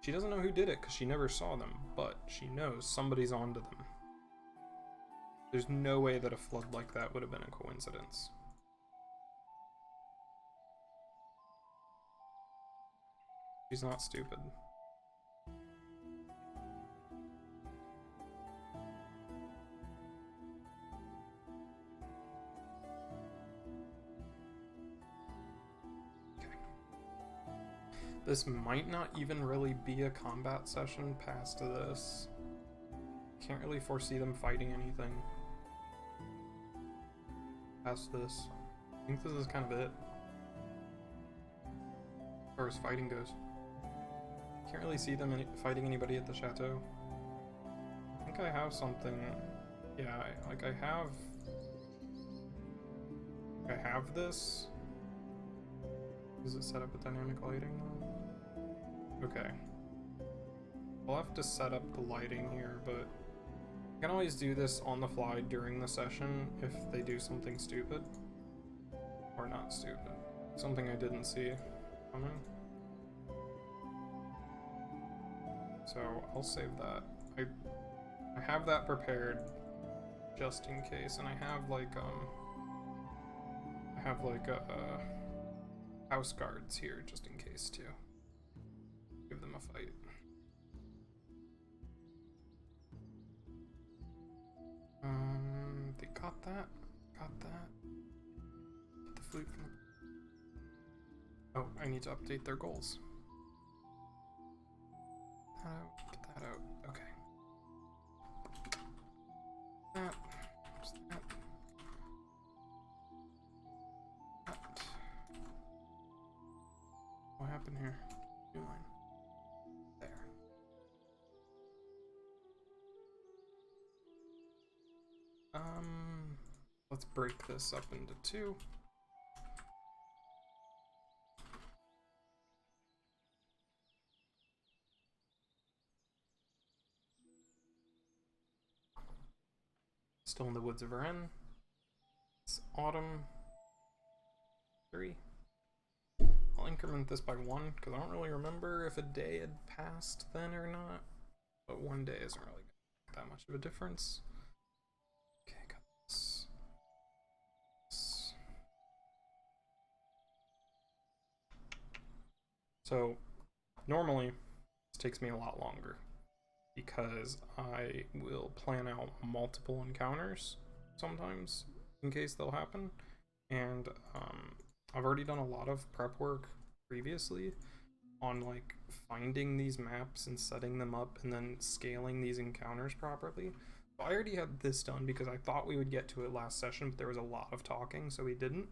She doesn't know who did it because she never saw them, but she knows somebody's onto them. There's no way that a flood like that would have been a coincidence. She's not stupid. Okay. This might not even really be a combat session past this. Can't really foresee them fighting anything past this. I think this is kind of it as far as fighting goes. Can't really see them fighting anybody at the chateau. I think I have something. Yeah, I have this. Does it set up a dynamic lighting? Okay. I'll have to set up the lighting here, but I can always do this on the fly during the session if they do something stupid. Or not stupid. Something I didn't see coming. So I'll save that. I have that prepared just in case, and I have like house guards here just in case too. Give them a fight. They got that. Got that. Get the flute from the... Oh, I need to update their goals. Get that out. Okay. That. Just that. That. What happened here? New line. There. Let's break this up into 2. Still in the Woods of Ren. It's autumn. 3. I'll increment this by 1 because I don't really remember if a day had passed then or not. But 1 day isn't really that much of a difference. Okay, got this. So normally this takes me a lot longer because I will plan out multiple encounters sometimes in case they'll happen, and I've already done a lot of prep work previously on like finding these maps and setting them up and then scaling these encounters properly. So I already had this done because I thought we would get to it last session, but there was a lot of talking, so we didn't.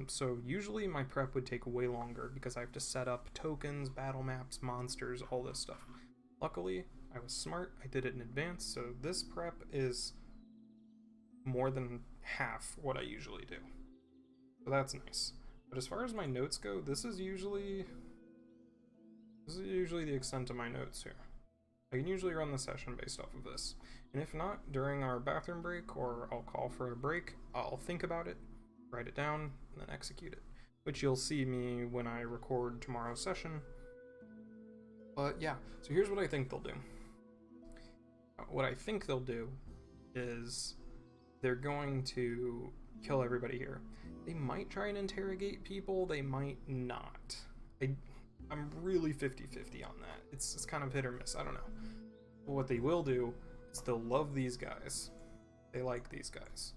So usually my prep would take way longer because I have to set up tokens, battle maps, monsters, all this stuff. Luckily, I was smart, I did it in advance, so this prep is more than half what I usually do. So that's nice. But as far as my notes go, this is usually the extent of my notes here. I can usually run the session based off of this. And if not, during our bathroom break, or I'll call for a break, I'll think about it, write it down, and then execute it. Which you'll see me when I record tomorrow's session. But yeah, so here's what I think they'll do. What I think they'll do is they're going to kill everybody here. They might try and interrogate people, they might not. I'm really 50-50 on that. It's kind of hit or miss, I don't know. But what they will do is they'll love these guys. They like these guys.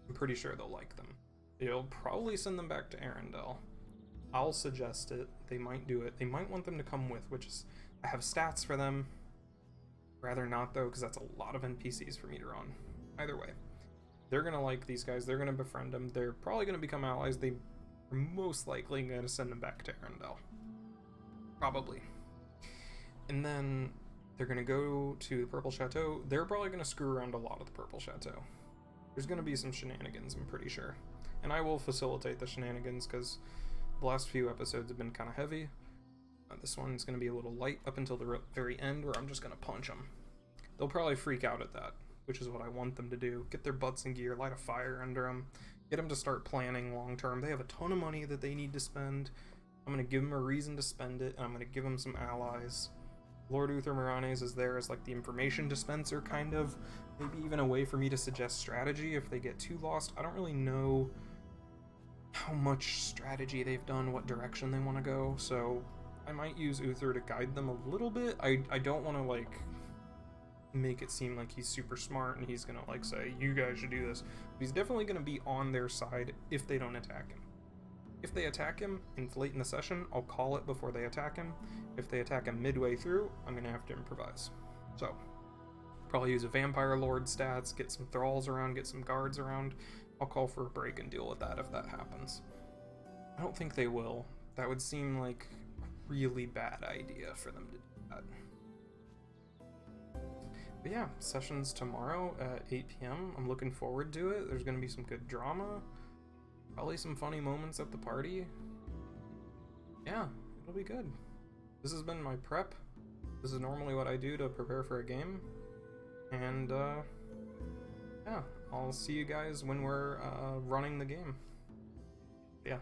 I'm pretty sure they'll like them. They'll probably send them back to Arendelle. I'll suggest it. They might do it. They might want them to come with, which is, I have stats for them. Rather not though, because that's a lot of NPCs for me to run. Either way, they're gonna like these guys. They're gonna befriend them. They're probably gonna become allies. They are most likely gonna send them back to Arendelle. Probably. And then they're gonna go to the Purple Chateau. They're probably gonna screw around a lot of the Purple Chateau. There's gonna be some shenanigans, I'm pretty sure. And I will facilitate the shenanigans because the last few episodes have been kind of heavy. This one's going to be a little light up until the very end where I'm just going to punch them. They'll probably freak out at that, which is what I want them to do. Get their butts in gear, light a fire under them, get them to start planning long term. They have a ton of money that they need to spend. I'm going to give them a reason to spend it, and I'm going to give them some allies. Lord Uther Moranes is there as like the information dispenser, kind of. Maybe even a way for me to suggest strategy if they get too lost. I don't really know how much strategy they've done, what direction they want to go, so I might use Uther to guide them a little bit. I don't want to like make it seem like he's super smart and he's gonna like say you guys should do this. But he's definitely gonna be on their side if they don't attack him. If they attack him late in the session, I'll call it before they attack him. If they attack him midway through, I'm gonna have to improvise. So probably use a Vampire Lord stats, get some thralls around, get some guards around. I'll call for a break and deal with that if that happens. I don't think they will. That would seem like really bad idea for them to do that. But yeah, sessions tomorrow at 8 p.m. I'm looking forward to it. There's going to be some good drama. Probably some funny moments at the party. Yeah, it'll be good. This has been my prep. This is normally what I do to prepare for a game. And yeah, I'll see you guys when we're running the game. Yeah.